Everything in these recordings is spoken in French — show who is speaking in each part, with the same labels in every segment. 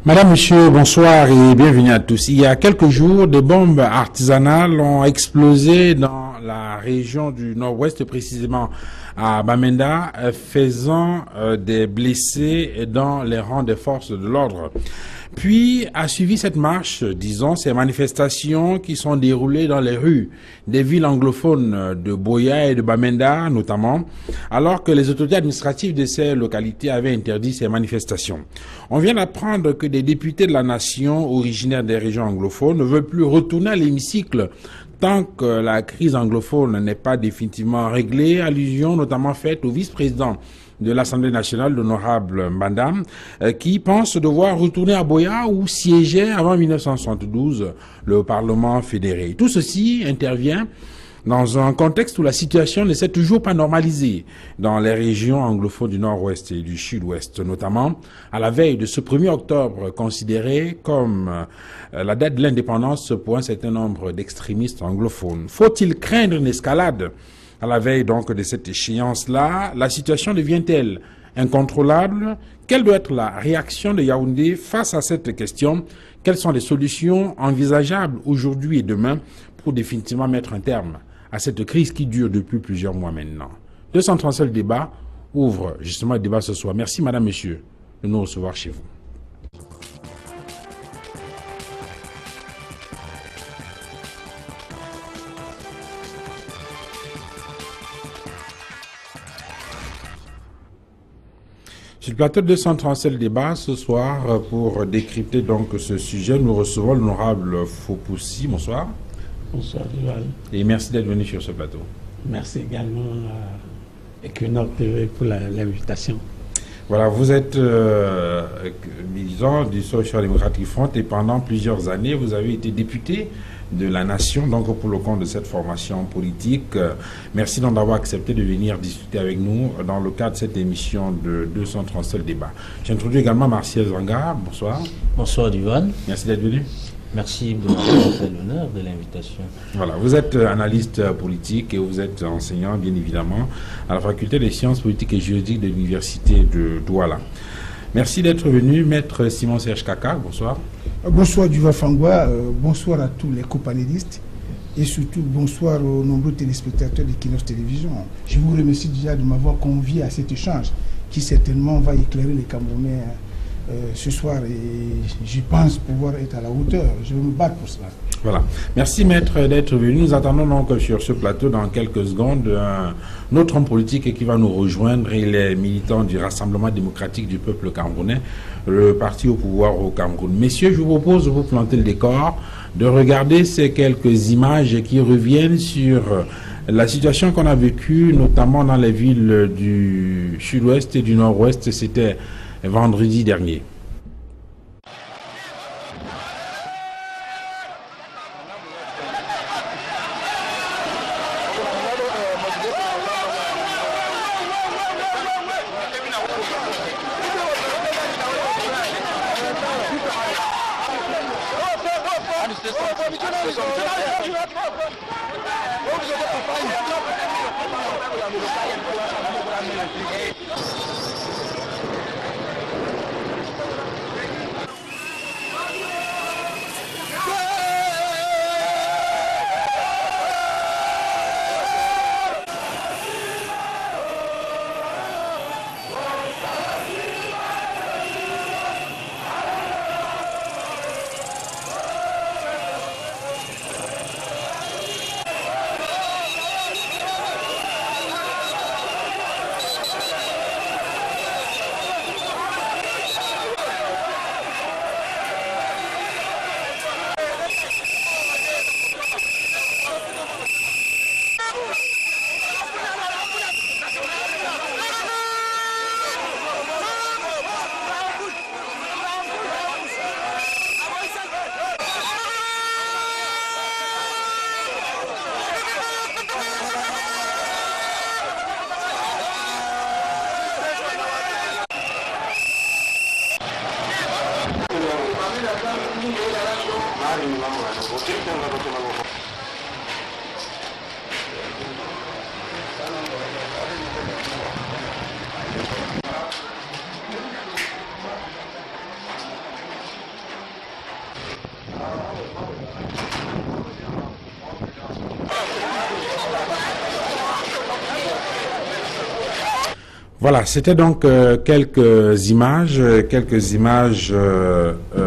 Speaker 1: Madame, Monsieur, bonsoir et bienvenue à tous. Il y a quelques jours, des bombes artisanales ont explosé dans la région du Nord-Ouest, précisément à Bamenda, faisant des blessés dans les rangs des forces de l'ordre. Puis a suivi cette marche, disons, ces manifestations qui sont déroulées dans les rues des villes anglophones de Boya et de Bamenda notamment, alors que les autorités administratives de ces localités avaient interdit ces manifestations. On vient d'apprendre que des députés de la nation originaires des régions anglophones ne veulent plus retourner à l'hémicycle tant que la crise anglophone n'est pas définitivement réglée, allusion notamment faite au vice-président de l'Assemblée nationale, l'honorable Mbandam, qui pense devoir retourner à Boya où siégeait avant 1972 le Parlement fédéré. Tout ceci intervient dans un contexte où la situation ne s'est toujours pas normalisée dans les régions anglophones du Nord-Ouest et du Sud-Ouest, notamment à la veille de ce 1er octobre considéré comme la date de l'indépendance pour un certain nombre d'extrémistes anglophones. Faut-il craindre une escalade à la veille donc de cette échéance-là? La situation devient-elle incontrôlable? Quelle doit être la réaction de Yaoundé face à cette question? Quelles sont les solutions envisageables aujourd'hui et demain pour définitivement mettre un terme à cette crise qui dure depuis plusieurs mois maintenant? 237 débats ouvre justement le débat ce soir. Merci Madame, Monsieur de nous recevoir chez vous. Sur le plateau de 237 débats ce soir, pour décrypter donc ce sujet, nous recevons l'honorable Fopoussi. Bonsoir.
Speaker 2: Bonsoir, Duval.
Speaker 1: Et merci d'être venu sur ce plateau.
Speaker 2: Merci également à Equinox TV pour l'invitation.
Speaker 1: Voilà, vous êtes militant du Social Democratic Front et pendant plusieurs années, vous avez été député de la nation, donc pour le compte de cette formation politique. Merci donc d'avoir accepté de venir discuter avec nous dans le cadre de cette émission de 237 débats. J'introduis également Martial Zanga. Bonsoir.
Speaker 3: Bonsoir Duval.
Speaker 1: Merci d'être venu.
Speaker 3: Merci de m'avoir fait l'honneur de l'invitation.
Speaker 1: Voilà, vous êtes analyste politique et vous êtes enseignant, bien évidemment, à la faculté des sciences politiques et juridiques de l'université de Douala. Merci d'être venu, maître Simon Serge Kaka. Bonsoir.
Speaker 4: Bonsoir Duval Fangwa, bonsoir à tous les copanélistes et surtout bonsoir aux nombreux téléspectateurs d'Equinox Télévision. Je vous remercie déjà de m'avoir convié à cet échange qui certainement va éclairer les Camerounais ce soir et je pense pouvoir être à la hauteur. Je vais me battre pour cela.
Speaker 1: Voilà. Merci maître d'être venu. Nous attendons donc sur ce plateau dans quelques secondes un autre homme politique qui va nous rejoindre. Il est militant du Rassemblement démocratique du peuple camerounais, le parti au pouvoir au Cameroun. Messieurs, je vous propose de vous planter le décor, de regarder ces quelques images qui reviennent sur la situation qu'on a vécue, notamment dans les villes du Sud-Ouest et du Nord-Ouest. C'était vendredi dernier. Voilà, c'était donc quelques images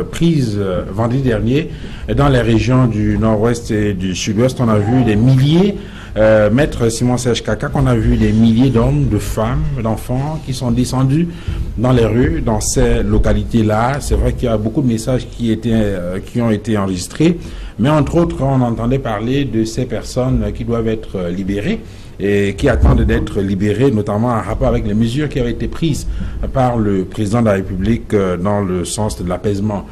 Speaker 1: prises vendredi dernier dans les régions du nord-ouest et du sud-ouest. On a vu des milliers, Maître Simon Serge Kaka, qu'on a vu des milliers d'hommes, de femmes, d'enfants qui sont descendus dans les rues, dans ces localités-là. C'est vrai qu'il y a beaucoup de messages qui ont été enregistrés, mais entre autres, on entendait parler de ces personnes qui doivent être libérées et qui attendent d'être libérés, notamment en rapport avec les mesures qui avaient été prises par le président de la République dans le sens de l'apaisement.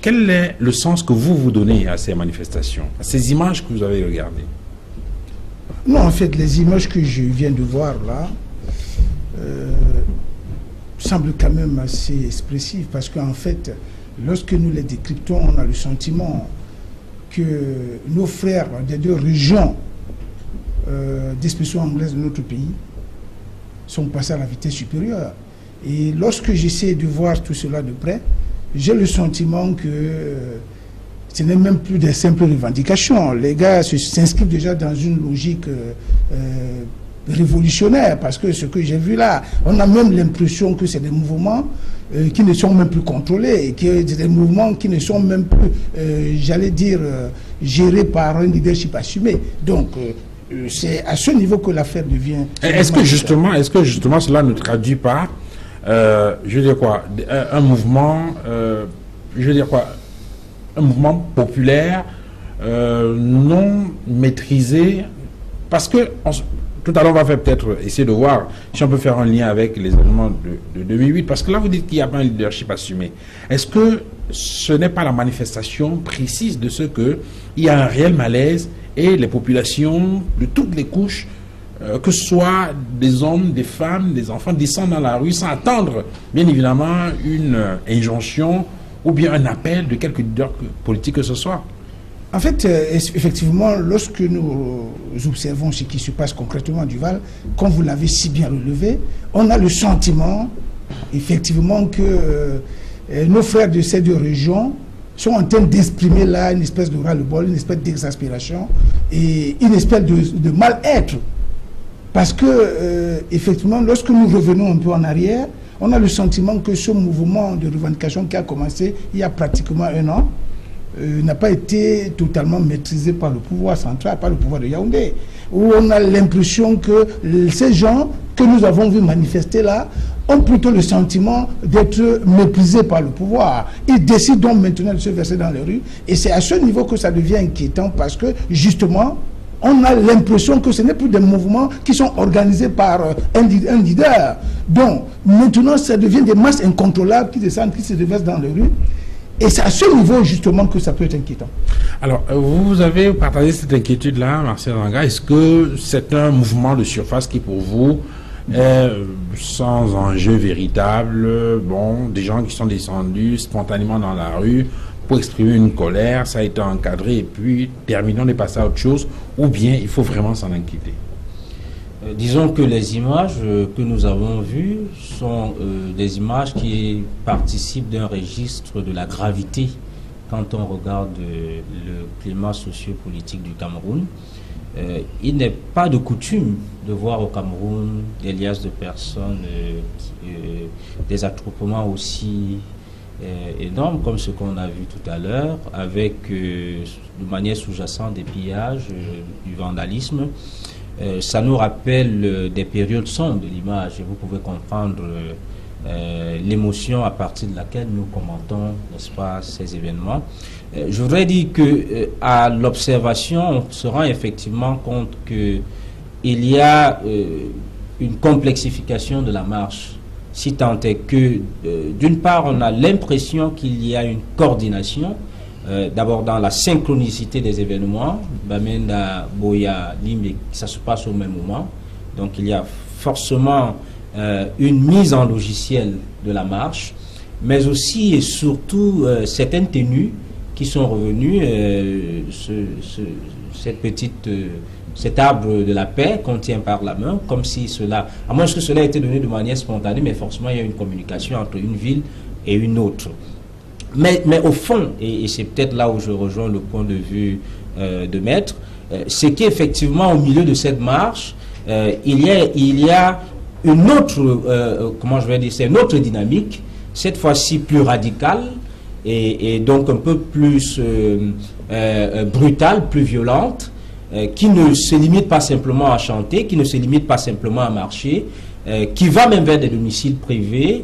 Speaker 1: Quel est le sens que vous donnez à ces manifestations, à ces images que vous avez regardées?
Speaker 4: Non, en fait, les images que je viens de voir là semblent quand même assez expressives, parce qu'en fait, lorsque nous les décryptons, on a le sentiment que nos frères des deux régions d'expression anglaise de notre pays sont passés à la vitesse supérieure. Et lorsque j'essaie de voir tout cela de près, j'ai le sentiment que ce n'est même plus des simples revendications. Les gars s'inscrivent déjà dans une logique révolutionnaire, parce que ce que j'ai vu là, on a même l'impression que c'est des mouvements qui ne sont même plus contrôlés, et que des mouvements qui ne sont même plus, j'allais dire, gérés par un leadership assumé. Donc, c'est à ce niveau que l'affaire devient... Est-ce que justement
Speaker 1: cela ne traduit pas, je veux dire quoi, un mouvement, un mouvement populaire non maîtrisé, parce que tout à l'heure on va peut-être essayer de voir si on peut faire un lien avec les événements de 2008, parce que là vous dites qu'il n'y a pas un leadership assumé. Est-ce que ce n'est pas la manifestation précise de ce que il y a un réel malaise et les populations de toutes les couches, que ce soit des hommes, des femmes, des enfants, descendent dans la rue sans attendre, bien évidemment, une injonction ou bien un appel de quelque leader politique que ce soit?
Speaker 4: En fait, effectivement, lorsque nous observons ce qui se passe concrètement à Duval, comme vous l'avez si bien relevé, on a le sentiment, effectivement, que nos frères de ces deux régions sont en train d'exprimer là une espèce de ras-le-bol, une espèce d'exaspération et une espèce de mal-être. Parce que, effectivement, lorsque nous revenons un peu en arrière, on a le sentiment que ce mouvement de revendication qui a commencé il y a pratiquement un an n'a pas été totalement maîtrisé par le pouvoir central, par le pouvoir de Yaoundé, où on a l'impression que ces gens que nous avons vu manifester là ont plutôt le sentiment d'être méprisés par le pouvoir. Ils décident donc maintenant de se verser dans les rues, et c'est à ce niveau que ça devient inquiétant, parce que justement on a l'impression que ce n'est plus des mouvements qui sont organisés par un leader. Donc maintenant ça devient des masses incontrôlables qui descendent, qui se déversent dans les rues. Et c'est à ce niveau, justement, que ça peut être inquiétant.
Speaker 1: Alors, vous avez partagé cette inquiétude-là, Marcel Ranga. Est-ce que c'est un mouvement de surface qui, pour vous, est sans enjeu véritable? Bon, des gens qui sont descendus spontanément dans la rue pour exprimer une colère, ça a été encadré, et puis terminons de passer à autre chose, ou bien il faut vraiment s'en inquiéter?
Speaker 3: Disons que les images que nous avons vues sont des images qui participent d'un registre de la gravité quand on regarde le climat sociopolitique du Cameroun. Il n'est pas de coutume de voir au Cameroun des liasses de personnes, des attroupements aussi énormes comme ce qu'on a vu tout à l'heure, avec de manière sous-jacente des pillages, du vandalisme. Ça nous rappelle des périodes sombres de l'image, et vous pouvez comprendre l'émotion à partir de laquelle nous commentons, n'est-ce pas, ces événements. Je voudrais dire que à l'observation, on se rend effectivement compte que il y a une complexification de la marche, si tant est que d'une part on a l'impression qu'il y a une coordination. D'abord dans la synchronicité des événements, Bamenda, Boya, Limbe, ça se passe au même moment. Donc il y a forcément une mise en logiciel de la marche, mais aussi et surtout certaines tenues qui sont revenues, cet arbre de la paix qu'on tient par la main, comme si cela, à moins que cela ait été donné de manière spontanée, mais forcément il y a une communication entre une ville et une autre. Mais au fond, et c'est peut-être là où je rejoins le point de vue de Maître, c'est qu'effectivement au milieu de cette marche, il y a une autre, comment je vais dire, c'est une autre dynamique, cette fois-ci plus radicale et donc un peu plus brutale, plus violente, qui ne se limite pas simplement à chanter, qui ne se limite pas simplement à marcher, qui va même vers des domiciles privés,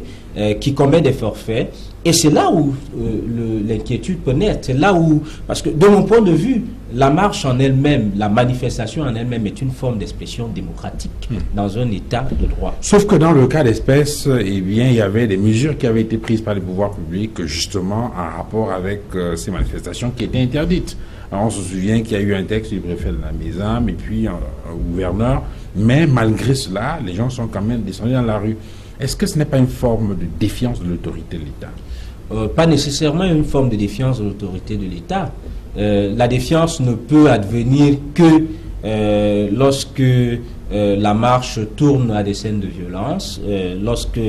Speaker 3: qui commet des forfaits. Et c'est là où l'inquiétude peut naître. C'est là où, parce que de mon point de vue, la marche en elle-même, la manifestation en elle-même est une forme d'expression démocratique dans un état de droit.
Speaker 1: Sauf que dans le cas d'espèce, eh bien, il y avait des mesures qui avaient été prises par les pouvoirs publics, justement, en rapport avec ces manifestations qui étaient interdites. Alors, on se souvient qu'il y a eu un texte du préfet de la Maison et puis un gouverneur, mais malgré cela, les gens sont quand même descendus dans la rue. Est-ce que ce n'est pas une forme de défiance de l'autorité de l'État?
Speaker 3: Pas nécessairement une forme de défiance de l'autorité de l'État. La défiance ne peut advenir que lorsque la marche tourne à des scènes de violence, lorsque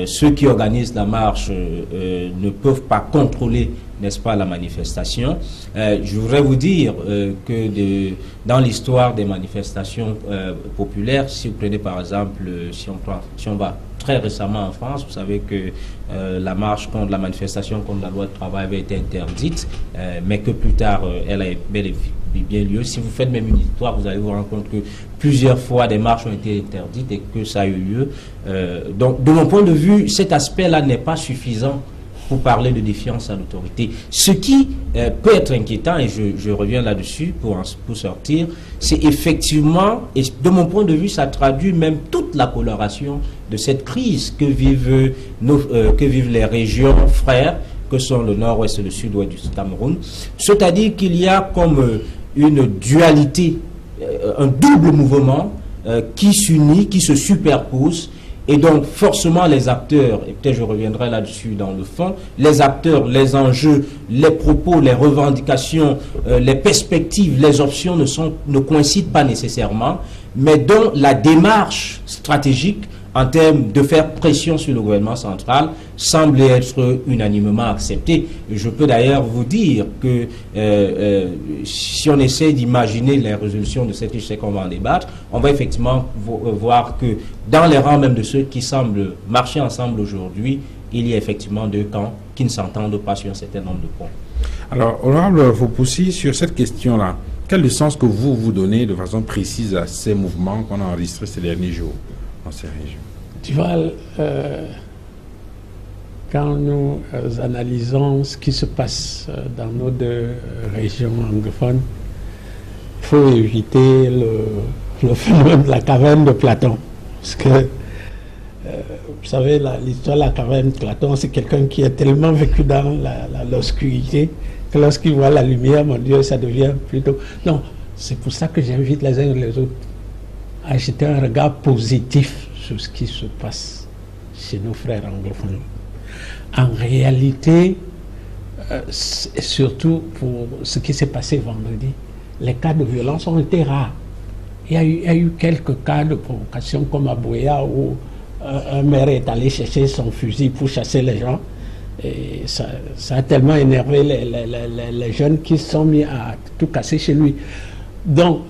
Speaker 3: ceux qui organisent la marche ne peuvent pas contrôler, n'est-ce pas, la manifestation. Je voudrais vous dire que dans l'histoire des manifestations populaires, si vous prenez par exemple, si on va très récemment en France, vous savez que la marche contre la manifestation contre la loi de travail avait été interdite, mais que plus tard, elle a bel et bien lieu. Si vous faites même une histoire, vous allez vous rendre compte que plusieurs fois des marches ont été interdites et que ça a eu lieu. Donc, de mon point de vue, cet aspect-là n'est pas suffisant pour parler de défiance à l'autorité. Ce qui peut être inquiétant, et je reviens là-dessus pour sortir, c'est effectivement, et de mon point de vue, ça traduit même toute la coloration de cette crise que vivent les régions frères, que sont le nord-ouest et le sud-ouest du Cameroun. C'est-à-dire qu'il y a comme une dualité, un double mouvement qui s'unit, qui se superpose. Et donc, forcément, les acteurs, et peut-être je reviendrai là-dessus dans le fond, les acteurs, les enjeux, les propos, les revendications, les perspectives, les options ne coïncident pas nécessairement, mais dont la démarche stratégique en termes de faire pression sur le gouvernement central semble être unanimement acceptée. Je peux d'ailleurs vous dire que si on essaie d'imaginer les résolutions de cette liste qu'on va en débattre, on va effectivement voir que dans les rangs même de ceux qui semblent marcher ensemble aujourd'hui, il y a effectivement deux camps qui ne s'entendent pas sur un certain nombre de points.
Speaker 1: Alors, honorable Fopussi, sur cette question-là, quel est le sens que vous donnez de façon précise à ces mouvements qu'on a enregistrés ces derniers jours dans ces régions?
Speaker 2: Tu vois, quand nous analysons ce qui se passe dans nos deux régions anglophones, il faut éviter le phénomène de la caverne de Platon. Parce que, vous savez, l'histoire de la caverne de Platon, c'est quelqu'un qui a tellement vécu dans l'obscurité que lorsqu'il voit la lumière, mon Dieu, ça devient plutôt... Non, c'est pour ça que j'invite les uns et les autres à jeter un regard positif sur ce qui se passe chez nos frères anglophones. En réalité, surtout pour ce qui s'est passé vendredi, les cas de violence ont été rares. Il y a eu quelques cas de provocation comme à Boya où un maire est allé chercher son fusil pour chasser les gens. Et ça a tellement énervé les jeunes qui se sont mis à tout casser chez lui. Donc,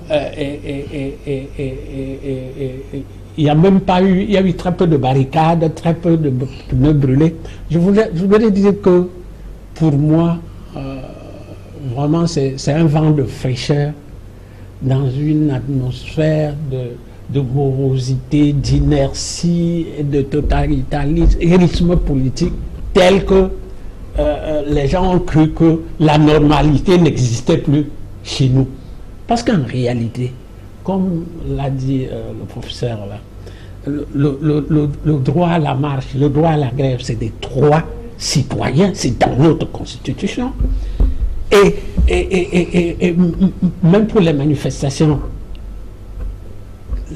Speaker 2: il y a même pas eu, il y a eu très peu de barricades, très peu de pneus brûlés. Je voudrais dire que pour moi, vraiment, c'est un vent de fraîcheur dans une atmosphère de morosité, d'inertie et de totalitarisme politique tel que les gens ont cru que la normalité n'existait plus chez nous. Parce qu'en réalité, comme l'a dit le professeur là, le droit à la marche, le droit à la grève, c'est des droits citoyens, c'est dans notre constitution. Et même pour les manifestations,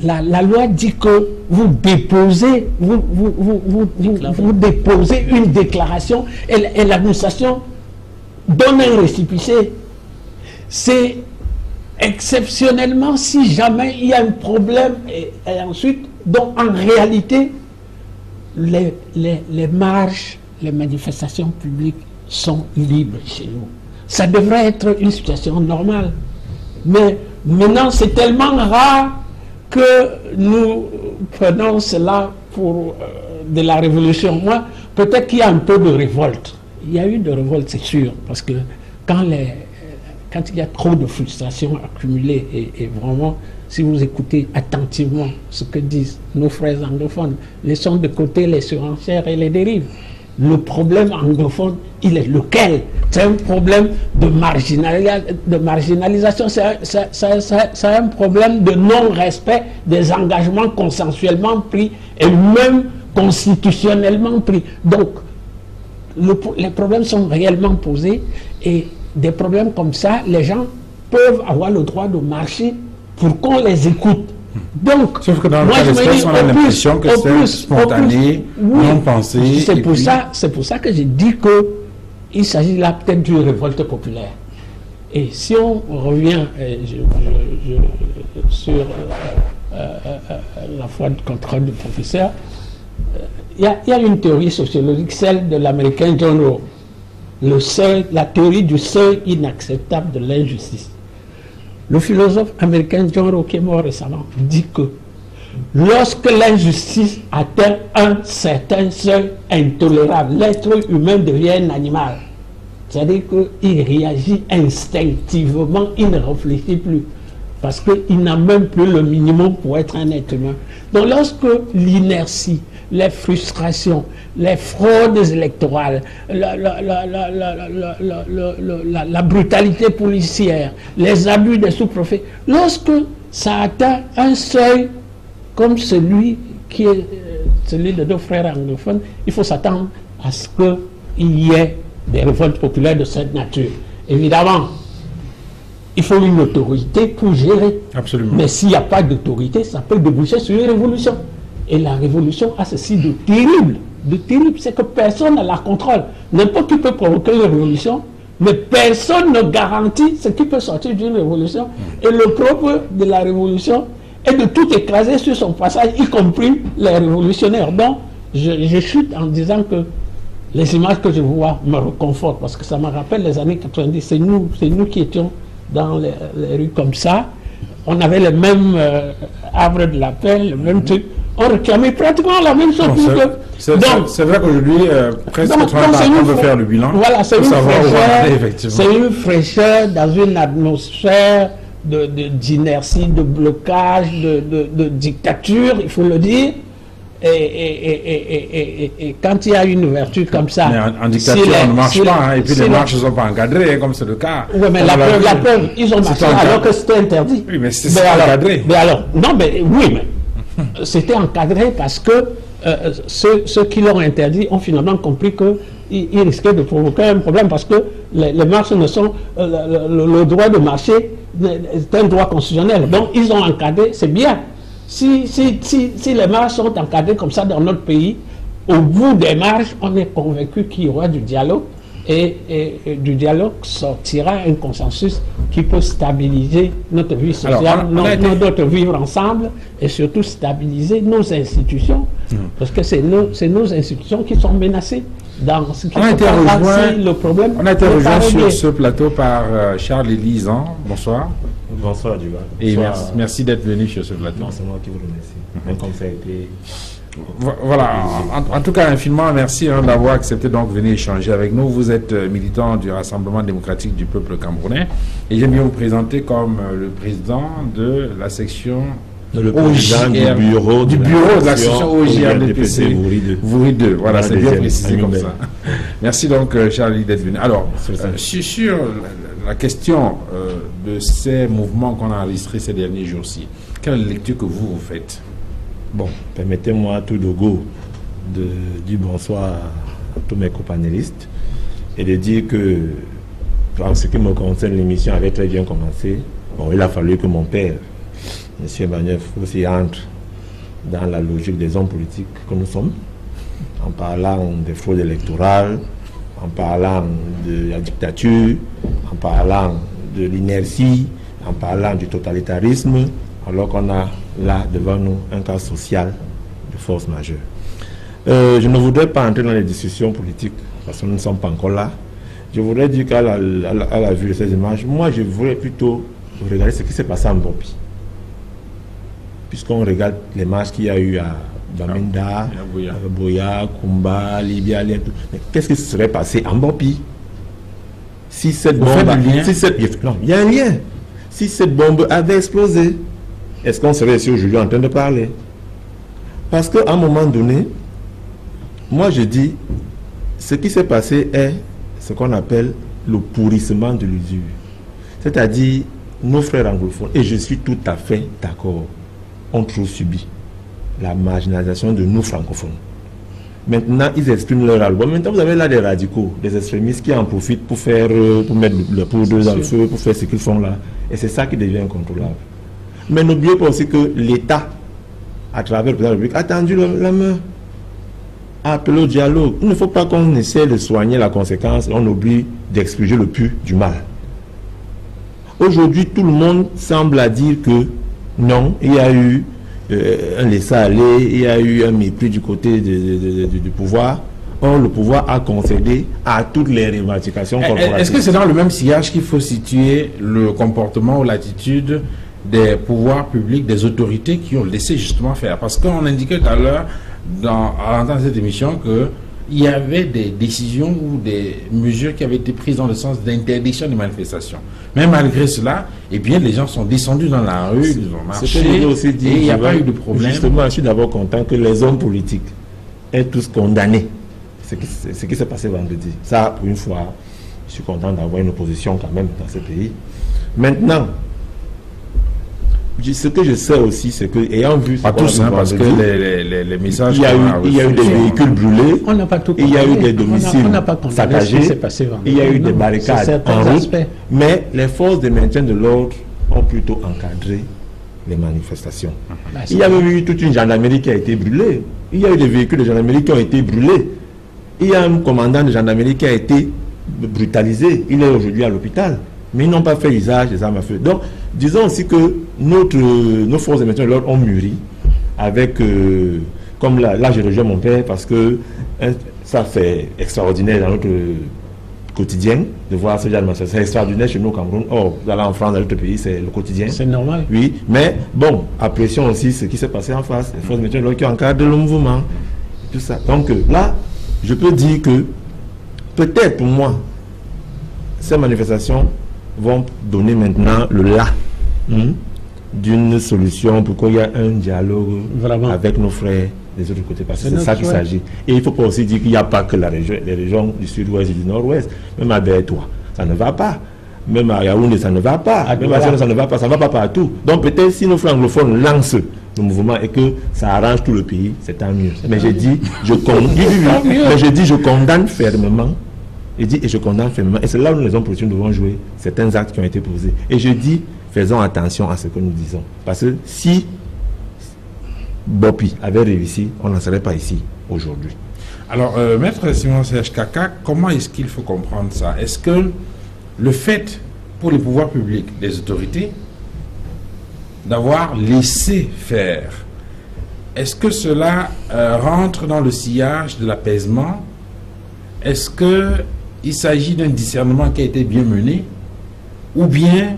Speaker 2: la loi dit que vous déposez, vous déposez une déclaration et l'administration donne un récépissé. C'est exceptionnellement si jamais il y a un problème et ensuite, donc en réalité, les marches, les manifestations publiques sont libres chez nous. Ça devrait être une situation normale. Mais maintenant, c'est tellement rare que nous prenons cela pour de la révolution. Moi, peut-être qu'il y a un peu de révolte. Il y a eu de révolte, c'est sûr, parce que quand il y a trop de frustration accumulée, et vraiment, si vous écoutez attentivement ce que disent nos frères anglophones, laissons de côté les surenchères et les dérives. Le problème anglophone, il est lequel? C'est un problème de marginalisation, c'est un problème de non-respect des engagements consensuellement pris et même constitutionnellement pris. Donc, les problèmes sont réellement posés, et des problèmes comme ça, les gens peuvent avoir le droit de marcher pour qu'on les écoute. Donc,
Speaker 1: sauf que dans le
Speaker 2: moi,
Speaker 1: cas d'espèce, on a l'impression que c'est spontané, non pensé.
Speaker 2: C'est pour ça que j'ai dit qu'il s'agit là peut-être d'une révolte populaire. Et si on revient sur la foi de contrôle du professeur, il y a une théorie sociologique, celle de l'américain John Rawls, la théorie du seuil inacceptable de l'injustice. Le philosophe américain John Rawls, qui est mort récemment, dit que lorsque l'injustice atteint un certain seuil intolérable, l'être humain devient un animal. C'est-à-dire qu'il réagit instinctivement, il ne réfléchit plus, parce qu'il n'a même plus le minimum pour être un être humain. Donc lorsque l'inertie, les frustrations, les fraudes électorales, la brutalité policière, les abus des sous-préfets, lorsque ça atteint un seuil comme celui qui est celui de nos frères anglophones, il faut s'attendre à ce qu'il y ait des révoltes populaires de cette nature. Évidemment, il faut une autorité pour gérer.
Speaker 1: Absolument.
Speaker 2: Mais s'il n'y a pas d'autorité, ça peut déboucher sur une révolution. Et la révolution a ceci de terrible, c'est que personne ne la contrôle. N'importe qui peut provoquer une révolution, mais personne ne garantit ce qui peut sortir d'une révolution. Et le propre de la révolution est de tout écraser sur son passage, y compris les révolutionnaires. Donc, je chute en disant que les images que je vois me réconfortent, parce que ça me rappelle les années 90. C'est nous qui étions dans les rues comme ça. On avait le même havre de la paix, le même truc. On réclamait pratiquement la même chose.
Speaker 1: C'est vrai qu'aujourd'hui, presque 30 ans on veut faire le bilan.
Speaker 2: Voilà, c'est une fraîcheur dans une atmosphère d'inertie, de blocage, de dictature, il faut le dire. Et quand il y a une ouverture comme ça...
Speaker 1: Mais en dictature, on ne marche pas, et puis les marches ne sont pas encadrées, comme c'est le cas.
Speaker 2: Oui, mais la preuve, ils ont marché alors que c'était interdit.
Speaker 1: Oui, mais c'est encadré.
Speaker 2: Mais alors, non, mais oui, mais c'était encadré parce que ceux qui l'ont interdit ont finalement compris qu'ils risquaient de provoquer un problème, parce que les marches ne sont... le droit de marcher est un droit constitutionnel. Donc, ils ont encadré, c'est bien. Si les marches sont encadrées comme ça dans notre pays, au bout des marches, on est convaincu qu'il y aura du dialogue, et du dialogue sortira un consensus qui peut stabiliser notre vie sociale, notre vivre ensemble, et surtout stabiliser nos institutions, parce que c'est nos institutions qui sont menacées. Dans ce qui le problème.
Speaker 1: On a été rejoint sur ce plateau par Charles Lisan. Bonsoir.
Speaker 5: Bonsoir, Duba.
Speaker 1: Et merci d'être venu sur ce plateau.
Speaker 5: Non, c'est moi qui vous remercie. Même comme ça a été...
Speaker 1: Voilà, en tout cas, infiniment merci d'avoir accepté donc venir échanger avec nous. Vous êtes militant du Rassemblement démocratique du peuple camerounais, et j'aime bien vous présenter comme le président de la section...
Speaker 5: Le président du bureau
Speaker 1: de la section OJR-DPC Vouri 2. Voilà, c'est bien précisé comme ça. Merci donc, Charlie, d'être venu. Alors, sur la question de ces mouvements qu'on a enregistrés ces derniers jours-ci, quelle lecture que vous faites?
Speaker 5: Bon, permettez-moi tout de go de dire bonsoir à tous mes copanélistes et de dire que, en ce qui me concerne, l'émission avait très bien commencé. Bon, il a fallu que mon père, M. Bagnef, aussi entre dans la logique des hommes politiques que nous sommes, en parlant des fraudes électorales, en parlant de la dictature, en parlant de l'inertie, en parlant du totalitarisme, alors qu'on a là devant nous un cas social de force majeure. Je ne voudrais pas entrer dans les discussions politiques parce que nous ne sommes pas encore là. Je voudrais dire qu'à la vue de ces images, moi je voudrais plutôt regarder ce qui s'est passé en Bopi. puisqu'on regarde les marches qu'il y a eu à Bamenda, Boya, Kumba, Libya, mais qu'est-ce qui se serait passé en Bopi si cette bombe... Non, il y a un lien. Si cette bombe avait explosé, est-ce qu'on serait ici aujourd'hui en train de parler? Parce qu'à un moment donné, moi je dis, ce qui s'est passé est ce qu'on appelle le pourrissement de l'usure. C'est-à-dire, nos frères anglophones, et je suis tout à fait d'accord, ont trop subi la marginalisation de nous francophones. Maintenant, ils expriment leur album. Maintenant, vous avez là des radicaux, des extrémistes qui en profitent pour faire, pour mettre le poudre dans le feu, pour faire ce qu'ils font là. Et c'est ça qui devient incontrôlable. Mais n'oubliez pas aussi que l'État, à travers le président de la République, a tendu la main, a appelé au dialogue. Il ne faut pas qu'on essaie de soigner la conséquence et on oublie d'exclure le pu du mal. Aujourd'hui, tout le monde semble à dire que non, il y a eu un laisser-aller, il y a eu un mépris du côté du pouvoir. Or, le pouvoir a concédé à toutes les revendications corporatives.
Speaker 1: Est-ce que c'est dans le même sillage qu'il faut situer le comportement ou l'attitude des pouvoirs publics, des autorités qui ont laissé justement faire? Parce qu'on indiquait tout à l'heure, à l'entendre cette émission, qu'il y avait des décisions ou des mesures qui avaient été prises dans le sens d'interdiction des manifestations. Mais malgré cela, eh bien, les gens sont descendus dans la rue, ils ont marché, et il n'y a pas eu de problème.
Speaker 5: Justement, je suis d'abord content que les hommes politiques aient tous condamné ce qui s'est passé vendredi. Ça, pour une fois, je suis content d'avoir une opposition quand même dans ce pays. Maintenant, ce que je sais aussi, c'est que, ayant vu...
Speaker 1: Pas tous, parce que les messages...
Speaker 5: Il y a eu des véhicules brûlés,
Speaker 2: on n'a pas tout
Speaker 5: il y a eu des domiciles saccagés, il y a eu des barricades en route, mais les forces de maintien de l'ordre ont plutôt encadré les manifestations. Il y a eu toute une gendarmerie qui a été brûlée, il y a eu des véhicules de gendarmerie qui ont été brûlés, il y a un commandant de gendarmerie qui a été brutalisé, il est aujourd'hui à l'hôpital, mais ils n'ont pas fait usage des armes à feu. Donc, disons aussi que nos forces de maintien de l'ordre ont mûri avec, comme là je rejoins mon père parce que ça fait extraordinaire dans notre quotidien de voir ce genre de manifestation. C'est extraordinaire chez nous au Cameroun. Or, vous allez en France, dans notre pays, c'est le quotidien.
Speaker 2: C'est normal.
Speaker 5: Oui, mais bon, apprécions aussi ce qui s'est passé en face. Les forces de maintien de l'ordre qui encadrent le mouvement. Tout ça. Donc là, je peux dire que peut-être pour moi, ces manifestations vont donner maintenant le là d'une solution pour qu'il y ait un dialogue avec nos frères des autres côtés. Parce que c'est ça qu'il s'agit. Et il ne faut pas aussi dire qu'il n'y a pas que les régions du sud-ouest et du nord-ouest. Même à Bertois, ça ne va pas. Même à Yaoundé, ça ne va pas. Même à Sénégal, ça ne va pas. Ça ne va pas partout. Donc peut-être si nos frères anglophones lancent le mouvement et que ça arrange tout le pays, c'est tant mieux. Mais j'ai dit, je condamne fermement. Et je condamne fermement. Et c'est là où les hommes politiques devront jouer certains actes qui ont été posés. Et je dis, faisons attention à ce que nous disons. Parce que si Bopi avait réussi, on n'en serait pas ici aujourd'hui.
Speaker 1: Alors, Maître Simon Serge Kaka, comment est-ce qu'il faut comprendre ça? Est-ce que le fait pour les pouvoirs publics, les autorités, d'avoir laissé faire, est-ce que cela rentre dans le sillage de l'apaisement? Est-ce qu'il s'agit d'un discernement qui a été bien mené? Ou bien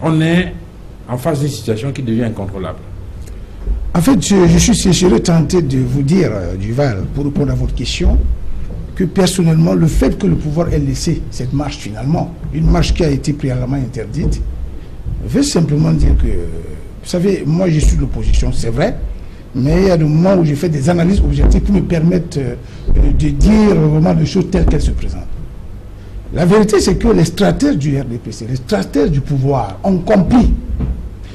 Speaker 1: on est en face d'une situation qui devient incontrôlable?
Speaker 4: En fait, je serais tenté de vous dire, Duval, pour répondre à votre question, que personnellement, le fait que le pouvoir ait laissé cette marche finalement, une marche qui a été préalablement interdite, veut simplement dire que, vous savez, moi je suis de l'opposition, c'est vrai, mais il y a des moments où j'ai fait des analyses objectives qui me permettent de dire vraiment les choses telles qu'elles se présentent. La vérité, c'est que les stratèges du RDPC, les stratèges du pouvoir ont compris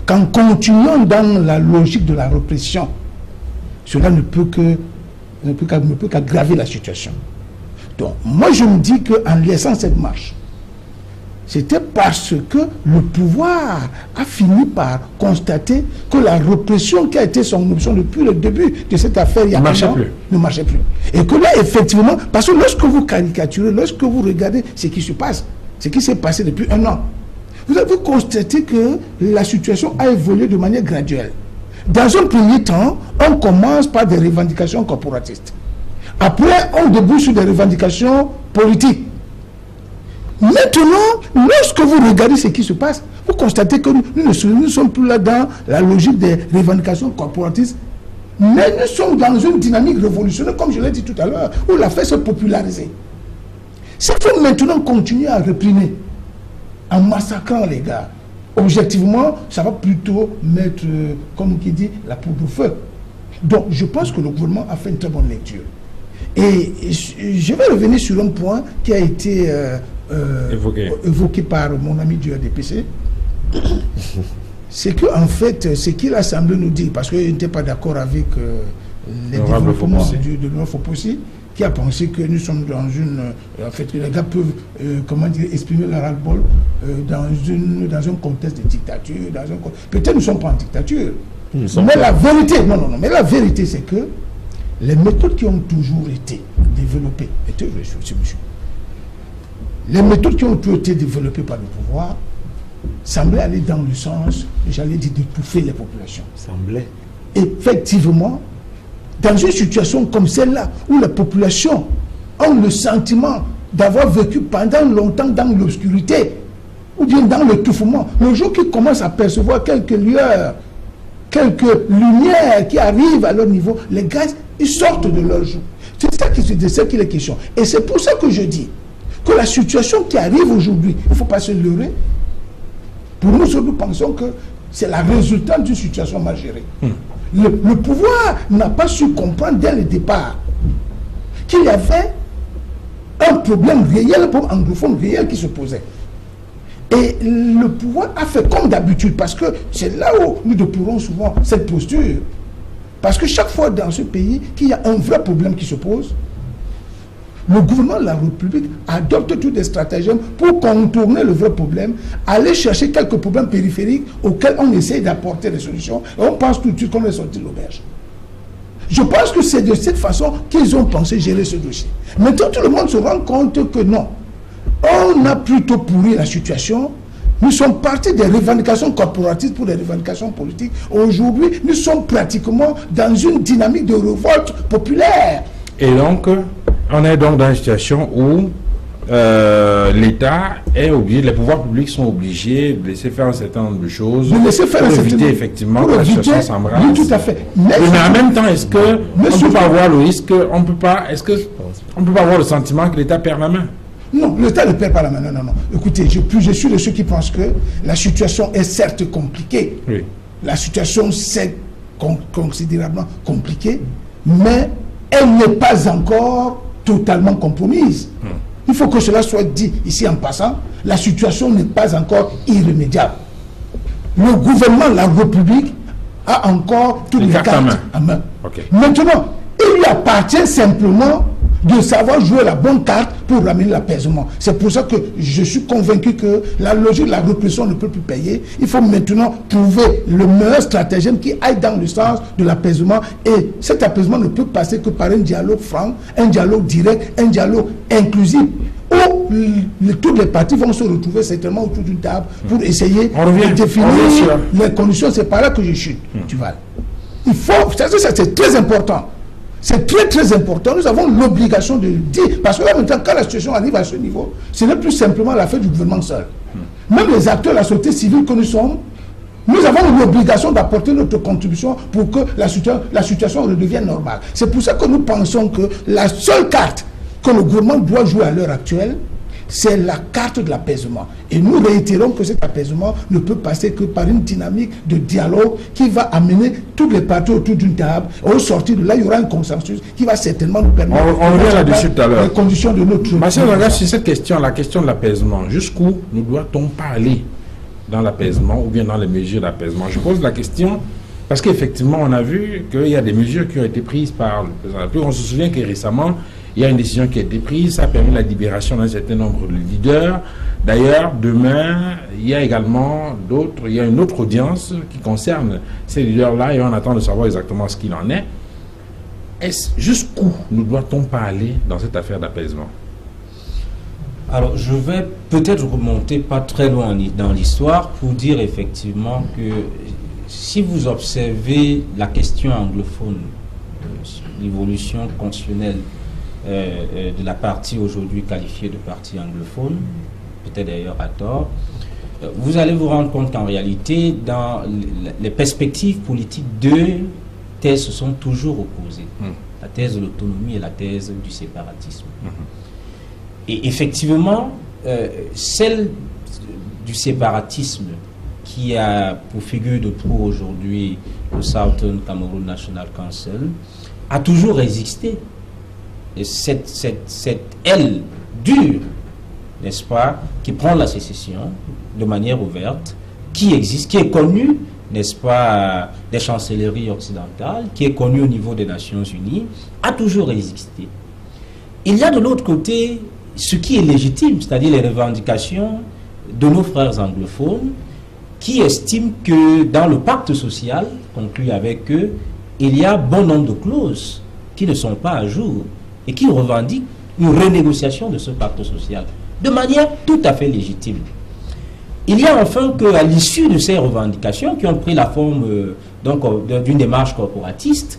Speaker 4: qu'en continuant dans la logique de la répression, cela ne peut qu'aggraver la situation. Donc, moi je me dis qu'en laissant cette marche, c'était parce que le pouvoir a fini par constater que la répression qui a été son option depuis le début de cette affaire il y a ne marchait plus. Et que là, effectivement, parce que lorsque vous caricaturez, lorsque vous regardez ce qui se passe, ce qui s'est passé depuis un an, vous avez constaté que la situation a évolué de manière graduelle. Dans un premier temps, on commence par des revendications corporatistes. Après, on débouche sur des revendications politiques. Maintenant, lorsque vous regardez ce qui se passe, Vous constatez que nous ne sommes plus là dans la logique des revendications corporatistes, mais nous sommes dans une dynamique révolutionnaire, comme je l'ai dit tout à l'heure, où l'affaire se popularisée. S'il faut maintenant continuer à réprimer en massacrant les gars, objectivement, ça va plutôt mettre, comme qui dit, la poudre au feu. Donc, je pense que le gouvernement a fait une très bonne lecture. Et je vais revenir sur un point qui a été évoqué par mon ami du RDPC. C'est qu'en fait, ce qu'il a semblé nous dire, parce qu'il n'était pas d'accord avec les développements de l'Union Fopossi, qui a pensé que nous sommes dans une... en fait, que les gars peuvent, comment dire, exprimer leur ras-le-bol dans un contexte de dictature. Peut-être nous ne sommes pas en dictature. Mais la vérité, mais la vérité, c'est que les méthodes qui ont toujours été développées, les méthodes qui ont toujours été développées par le pouvoir semblaient aller dans le sens, j'allais dire, d'étouffer les populations.
Speaker 5: Semblait.
Speaker 4: Effectivement, dans une situation comme celle-là, où les populations ont le sentiment d'avoir vécu pendant longtemps dans l'obscurité, ou bien dans l'étouffement, le jour qu'ils commencent à percevoir quelques lueurs, quelques lumières qui arrivent à leur niveau, les gars, ils sortent de leur jour. C'est ça qu'il est question. Et c'est pour ça que je dis que la situation qui arrive aujourd'hui, il ne faut pas se leurrer. Pour nous, nous pensons que c'est la résultante d'une situation mal gérée. Le pouvoir n'a pas su comprendre dès le départ qu'il y avait un problème réel, un problème anglophone réel qui se posait. Et le pouvoir a fait comme d'habitude, parce que c'est là où nous déplorons souvent cette posture. Parce que chaque fois dans ce pays qu'il y a un vrai problème qui se pose, le gouvernement de la République adopte tous des stratagèmes pour contourner le vrai problème, aller chercher quelques problèmes périphériques auxquels on essaie d'apporter des solutions, et on pense tout de suite qu'on est sorti de l'auberge. Je pense que c'est de cette façon qu'ils ont pensé gérer ce dossier. Maintenant, tout le monde se rend compte que non. On a plutôt pourri la situation. Nous sommes partis des revendications corporatistes pour des revendications politiques. Aujourd'hui, nous sommes pratiquement dans une dynamique de révolte populaire.
Speaker 1: Et donc, on est donc dans une situation où l'État est obligé, les pouvoirs publics sont obligés de laisser faire un certain nombre de choses
Speaker 4: pour
Speaker 1: éviter effectivement que la situation s'embrase.
Speaker 4: Oui, tout à fait.
Speaker 1: Mais en même temps, est-ce que on ne peut pas avoir le risque, on peut pas avoir le sentiment que l'État perd la main?
Speaker 4: Non, l'État ne perd pas la main. Non. Écoutez, je suis de ceux qui pensent que la situation est certes compliquée.
Speaker 1: Oui.
Speaker 4: La situation c'est considérablement compliquée, mais elle n'est pas encore totalement compromise. Il faut que cela soit dit ici en passant. La situation n'est pas encore irrémédiable. Le gouvernement de la République a encore toutes les cartes en main.
Speaker 1: Okay.
Speaker 4: Maintenant, il lui appartient simplement de savoir jouer la bonne carte pour ramener l'apaisement. C'est pour ça que je suis convaincu que la logique de la répression ne peut plus payer. Il faut maintenant trouver le meilleur stratagème qui aille dans le sens de l'apaisement. Et cet apaisement ne peut passer que par un dialogue franc, un dialogue direct, un dialogue inclusif, où toutes les parties vont se retrouver certainement autour d'une table pour essayer de définir les conditions. C'est par là que je chute, tu vois. Il faut, ça c'est très important. C'est très très important. Nous avons l'obligation de le dire. Parce que là maintenant, quand la situation arrive à ce niveau, ce n'est plus simplement l'affaire du gouvernement seul. Même les acteurs de la société civile que nous sommes, nous avons l'obligation d'apporter notre contribution pour que la situation redevienne normale. C'est pour ça que nous pensons que la seule carte que le gouvernement doit jouer à l'heure actuelle, c'est la carte de l'apaisement. Et nous réitérons que cet apaisement ne peut passer que par une dynamique de dialogue qui va amener toutes les parties autour d'une table. Au sortir de là, il y aura un consensus qui va certainement nous permettre
Speaker 1: on revient là-dessus tout à l'heure.
Speaker 4: Les conditions de notre...
Speaker 1: Marcel Langage, sur cette question, la question de l'apaisement, jusqu'où ne doit-on pas aller dans l'apaisement ou bien dans les mesures d'apaisement? Je pose la question parce qu'effectivement, on a vu qu'il y a des mesures qui ont été prises par le président de la République. On se souvient que récemment, il y a une décision qui a été prise, ça a permis la libération d'un certain nombre de leaders. D'ailleurs, demain, il y a également d'autres, il y a une autre audience qui concerne ces leaders-là et on attend de savoir exactement ce qu'il en est. Jusqu'où ne doit-on pas aller dans cette affaire d'apaisement?
Speaker 3: Alors, je vais peut-être remonter pas très loin dans l'histoire pour dire effectivement que si vous observez la question anglophone, l'évolution constitutionnelle de la partie aujourd'hui qualifiée de partie anglophone, peut-être d'ailleurs à tort, vous allez vous rendre compte qu'en réalité, dans les perspectives politiques, deux thèses se sont toujours opposées. La thèse de l'autonomie et la thèse du séparatisme. Et effectivement, celle du séparatisme qui a pour figure de proue aujourd'hui le Southern Cameroon National Council a toujours existé. Et cette aile dure, n'est-ce pas, qui prend la sécession de manière ouverte, qui existe, qui est connue, n'est-ce pas, des chancelleries occidentales, qui est connue au niveau des Nations Unies, a toujours existé. Il y a de l'autre côté ce qui est légitime, c'est-à-dire les revendications de nos frères anglophones qui estiment que dans le pacte social conclu avec eux, il y a bon nombre de clauses qui ne sont pas à jour et qui revendiquent une renégociation de ce pacte social de manière tout à fait légitime. Il y a enfin qu'à l'issue de ces revendications qui ont pris la forme d'une démarche corporatiste,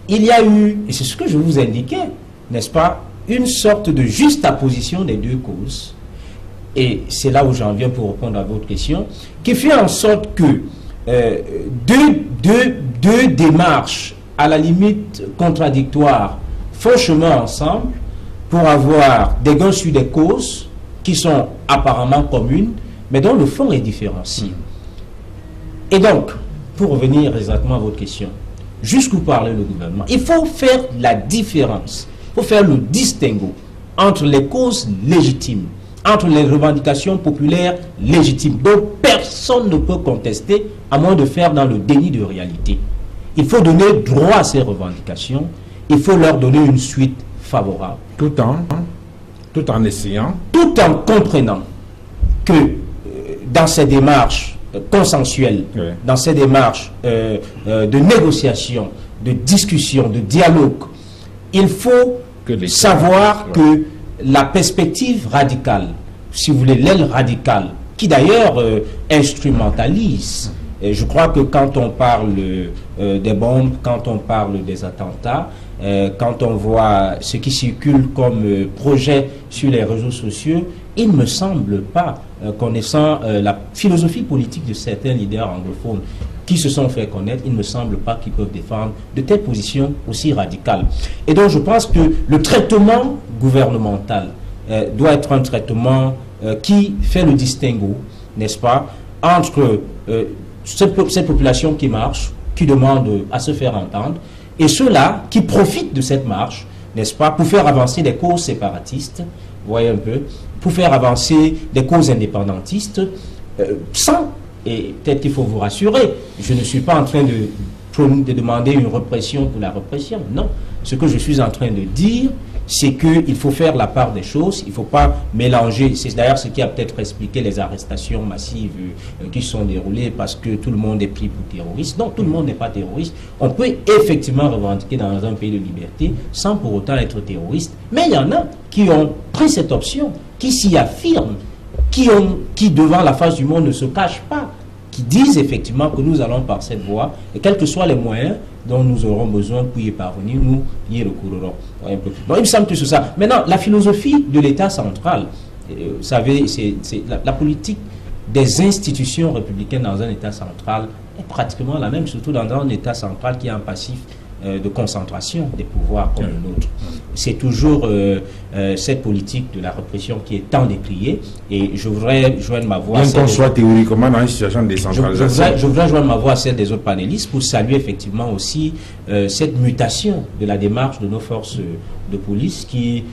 Speaker 3: il y a eu, et c'est ce que je vous indiquais, n'est-ce pas, une sorte de juxtaposition des deux causes. Et c'est là où j'en viens pour répondre à votre question, qui fait en sorte que deux démarches à la limite contradictoires font chemin ensemble pour avoir des gains sur des causes qui sont apparemment communes, mais dont le fond est différencié. Et donc, pour revenir exactement à votre question, jusqu'où parlait le gouvernement, il faut faire la différence, il faut faire le distinguo entre les causes légitimes, entre les revendications populaires légitimes, dont personne ne peut contester, à moins de faire dans le déni de réalité. Il faut donner droit à ces revendications, il faut leur donner une suite favorable.
Speaker 1: Tout en essayant.
Speaker 3: Tout en comprenant que dans ces démarches consensuelles, dans ces démarches de négociation, de discussion, de dialogue, il faut savoir que la perspective radicale, si vous voulez, l'aile radicale, qui d'ailleurs instrumentalise, et je crois que quand on parle des bombes, quand on parle des attentats, quand on voit ce qui circule comme projet sur les réseaux sociaux, il ne me semble pas, connaissant la philosophie politique de certains leaders anglophones qui se sont fait connaître, il ne me semble pas qu'ils peuvent défendre de telles positions aussi radicales. Et donc je pense que le traitement gouvernemental doit être un traitement qui fait le distinguo, n'est-ce pas, entre cette population qui marche, qui demande à se faire entendre, et ceux-là qui profitent de cette marche, n'est-ce pas, pour faire avancer des causes séparatistes, vous voyez un peu, pour faire avancer des causes indépendantistes, sans, et peut-être qu'il faut vous rassurer, je ne suis pas en train de demander une répression pour la répression, non. Ce que je suis en train de dire, c'est qu'il faut faire la part des choses, il ne faut pas mélanger, c'est d'ailleurs ce qui a peut-être expliqué les arrestations massives qui sont déroulées parce que tout le monde est pris pour terroriste. Non, tout le monde n'est pas terroriste. On peut effectivement revendiquer dans un pays de liberté sans pour autant être terroriste, mais il y en a qui ont pris cette option, qui s'y affirment, qui devant la face du monde ne se cachent pas, qui disent effectivement que nous allons par cette voie, et quels que soient les moyens dont nous aurons besoin pour y parvenir, nous y recourrons. Donc il me semble que c'est ça. Maintenant, la philosophie de l'État central, vous savez, c'est la politique des institutions républicaines dans un État central est pratiquement la même, surtout dans un État central qui a un passif de concentration des pouvoirs comme le nôtre. C'est toujours cette politique de la répression qui est tant décriée, et je voudrais joindre ma voix...
Speaker 1: Bien qu'on soit théoriquement dans une situation de décentralisation.
Speaker 3: Je voudrais joindre ma voix à celle des autres panélistes pour saluer effectivement aussi cette mutation de la démarche de nos forces de police qui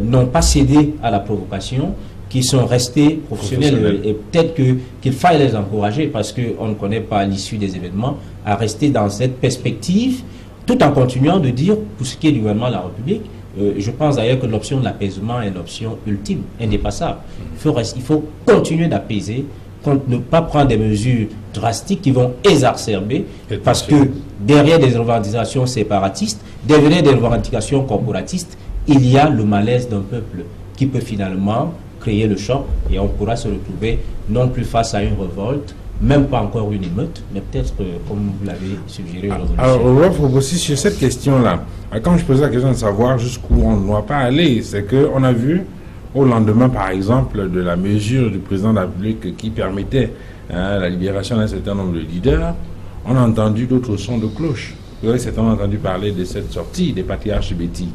Speaker 3: n'ont pas cédé à la provocation, qui sont restés professionnels, et peut-être qu'il faille les encourager parce qu'on ne connaît pas l'issue des événements, à rester dans cette perspective, tout en continuant de dire, pour ce qui est du gouvernement de la République, je pense d'ailleurs que l'option de l'apaisement est l'option ultime, indépassable. Il faut continuer d'apaiser, ne pas prendre des mesures drastiques qui vont exacerber, parce que derrière des revendications séparatistes, derrière des revendications corporatistes, il y a le malaise d'un peuple qui peut finalement créer le choc, et on pourra se retrouver non plus face à une révolte, même pas encore une émeute, mais peut-être, comme vous l'avez suggéré, une révolution.
Speaker 1: Alors, Rolf, aussi sur cette question-là, quand je posais la question de savoir jusqu'où on ne doit pas aller, c'est qu'on a vu au lendemain, par exemple, de la mesure du président de la République qui permettait la libération d'un certain nombre de leaders, on a entendu d'autres sons de cloche. Vous avez certainement entendu parler de cette sortie des patriarches Betty.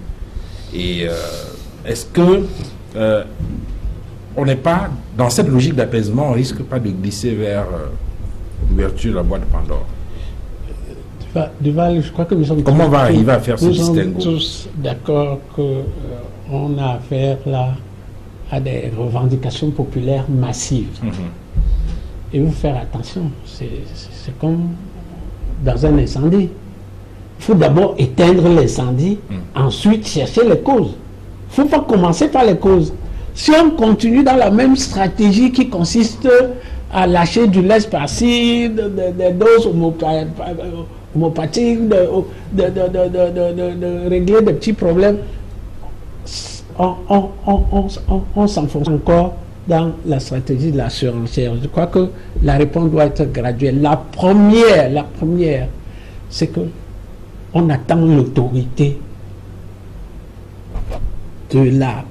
Speaker 1: Et est-ce que on n'est pas, dans cette logique d'apaisement, on risque pas de glisser vers l'ouverture de la boîte de Pandore?
Speaker 2: Duval, je crois que nous sommes
Speaker 1: Comment on va arriver à faire ce distinguo?
Speaker 2: Nous sommes tous d'accord qu'on a affaire là à des revendications populaires massives. Et il faut faire attention, c'est comme dans un incendie. Il faut d'abord éteindre l'incendie, ensuite chercher les causes. Il ne faut pas commencer par les causes. Si on continue dans la même stratégie qui consiste à lâcher du lest par-ci, des doses homopathiques, de régler des petits problèmes, on s'enfonce encore dans la stratégie de la surenchère. Je crois que la réponse doit être graduelle. La première, c'est que on attend l'autorité de la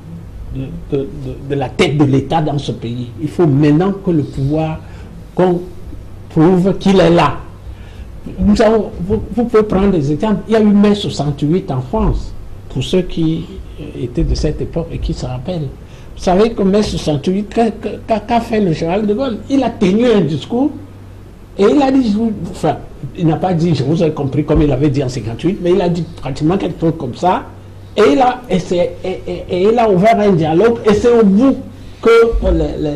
Speaker 2: tête de l'État dans ce pays. Il faut maintenant que le pouvoir, qu'on prouve qu'il est là. Vous pouvez prendre des exemples. Il y a eu mai 68 en France, pour ceux qui étaient de cette époque et qui se rappellent. Vous savez que mai 68, qu'a fait le général de Gaulle? Il a tenu un discours et il a dit, enfin, il n'a pas dit, je vous ai compris comme il avait dit en 58, mais il a dit pratiquement quelque chose comme ça. Et il a ouvert un dialogue et c'est au bout que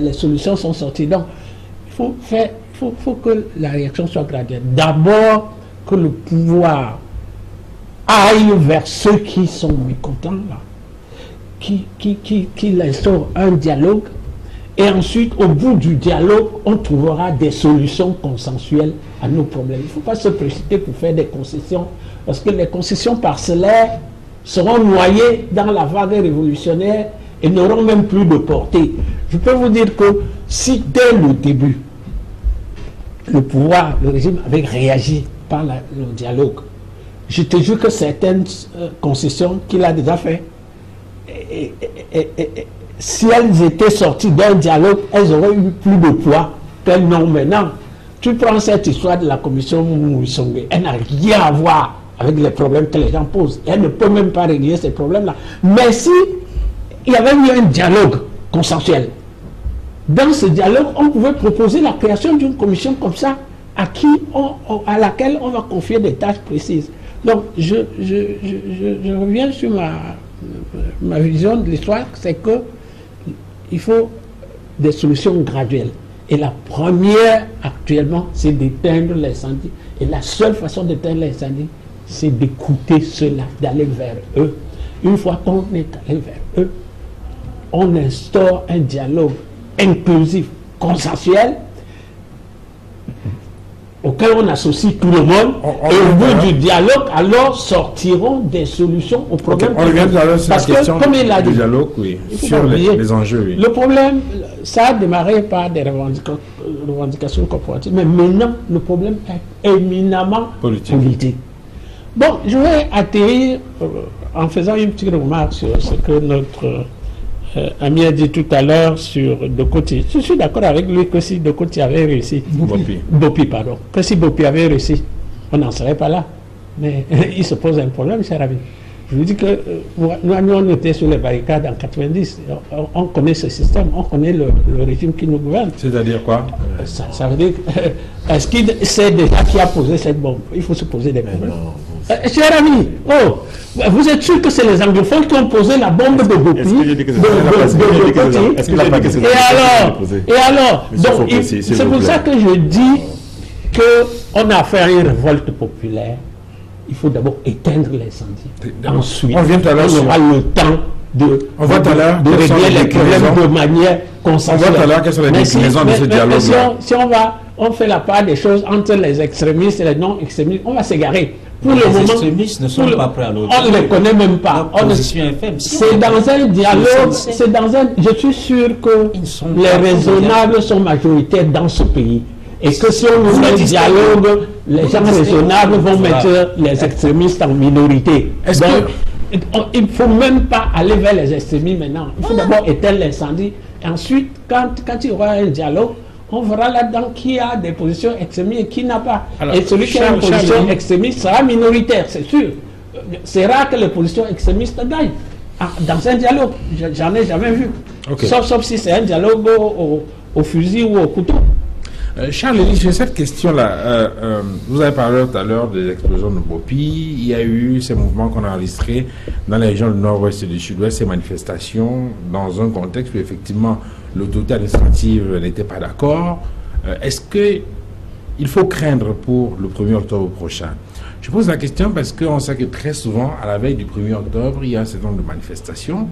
Speaker 2: les solutions sont sorties. Donc, il faut que la réaction soit graduelle. D'abord, que le pouvoir aille vers ceux qui sont mécontents, là, qui instaure un dialogue. Et ensuite, au bout du dialogue, on trouvera des solutions consensuelles à nos problèmes. Il ne faut pas se précipiter pour faire des concessions, parce que les concessions parcellaires seront noyés dans la vague révolutionnaire et n'auront même plus de portée. Je peux vous dire que si dès le début, le pouvoir, le régime avait réagi par le dialogue, je te jure que certaines concessions qu'il a déjà faites, si elles étaient sorties d'un dialogue, elles auraient eu plus de poids qu'elles n'ont maintenant. Tu prends cette histoire de la commission Mouissongue, elle n'a rien à voir avec les problèmes que les gens posent. Et elle ne peut même pas régler ces problèmes-là. Mais si il y avait eu un dialogue consensuel, dans ce dialogue, on pouvait proposer la création d'une commission comme ça, à laquelle on va confier des tâches précises. Donc, je reviens sur ma vision de l'histoire, c'est que il faut des solutions graduelles. Et la première, actuellement, c'est d'éteindre l'incendie. Et la seule façon d'éteindre l'incendie, c'est d'écouter ceux-là, d'aller vers eux. Une fois qu'on est allé vers eux, on instaure un dialogue inclusif, consensuel, auquel on associe tout le monde, et au bout du dialogue, alors sortiront des solutions aux problèmes.
Speaker 1: On revient sur la question du dialogue, sur les enjeux. Oui.
Speaker 2: Le problème, ça a démarré par des revendications corporatives, mais maintenant, le problème est éminemment politique. Bon, je vais atterrir en faisant une petite remarque sur ce que notre ami a dit tout à l'heure sur Dokoti. Je suis d'accord avec lui que si Dokoti avait réussi, Bopi, pardon, que si Bopi avait réussi, on n'en serait pas là. Mais il se pose un problème, cher ami. Je vous dis que nous, on était sur les barricades en 90. On connaît ce système, on connaît le régime qui nous gouverne.
Speaker 1: C'est-à-dire quoi?
Speaker 2: Ça veut dire, est-ce qu'il sait déjà qui a posé cette bombe? Il faut se poser des problèmes. Cher ami, vous êtes sûr que c'est les anglophones qui ont posé la bombe de Bopi? Et alors, c'est pour ça que je dis qu'on a fait une révolte populaire. Il faut d'abord éteindre l'incendie. Ensuite, on aura le temps de régler les problèmes de manière consensuelle.
Speaker 1: On voit tout à l'heure quelles sont les déclinaisons de ce dialogue-là.
Speaker 2: Si on fait la part des choses entre les extrémistes et les non-extrémistes, on va s'égarer. Pour le moment,
Speaker 3: les extrémistes ne sont pas prêts à l'autre.
Speaker 2: On ne les connaît même pas. C'est dans un dialogue, je suis sûr que les raisonnables sont majoritaires dans ce pays. Et que si on ouvre un dialogue, les gens raisonnables vont mettre les extrémistes en minorité. il ne faut même pas aller vers les extrémistes maintenant. Il faut d'abord éteindre l'incendie. Et ensuite, quand il y aura un dialogue, on verra là-dedans qui a des positions extrémistes et qui n'a pas.
Speaker 1: Alors,
Speaker 2: et celui qui a une position extrémiste sera minoritaire, c'est sûr. C'est rare que les positions extrémistes gagnent dans un dialogue. J'en ai jamais vu.
Speaker 1: Okay.
Speaker 2: Sauf si c'est un dialogue au fusil ou au couteau.
Speaker 1: Charles, j'ai cette question-là. Vous avez parlé tout à l'heure des explosions de Bopi. Il y a eu ces mouvements qu'on a enregistrés dans les régions du nord-ouest et du sud-ouest, ces manifestations, dans un contexte où effectivement l'autorité administrative n'était pas d'accord. Est-ce qu'il faut craindre pour le 1er octobre prochain? Je pose la question parce qu'on sait que très souvent, à la veille du 1er octobre, il y a un certain nombre de manifestations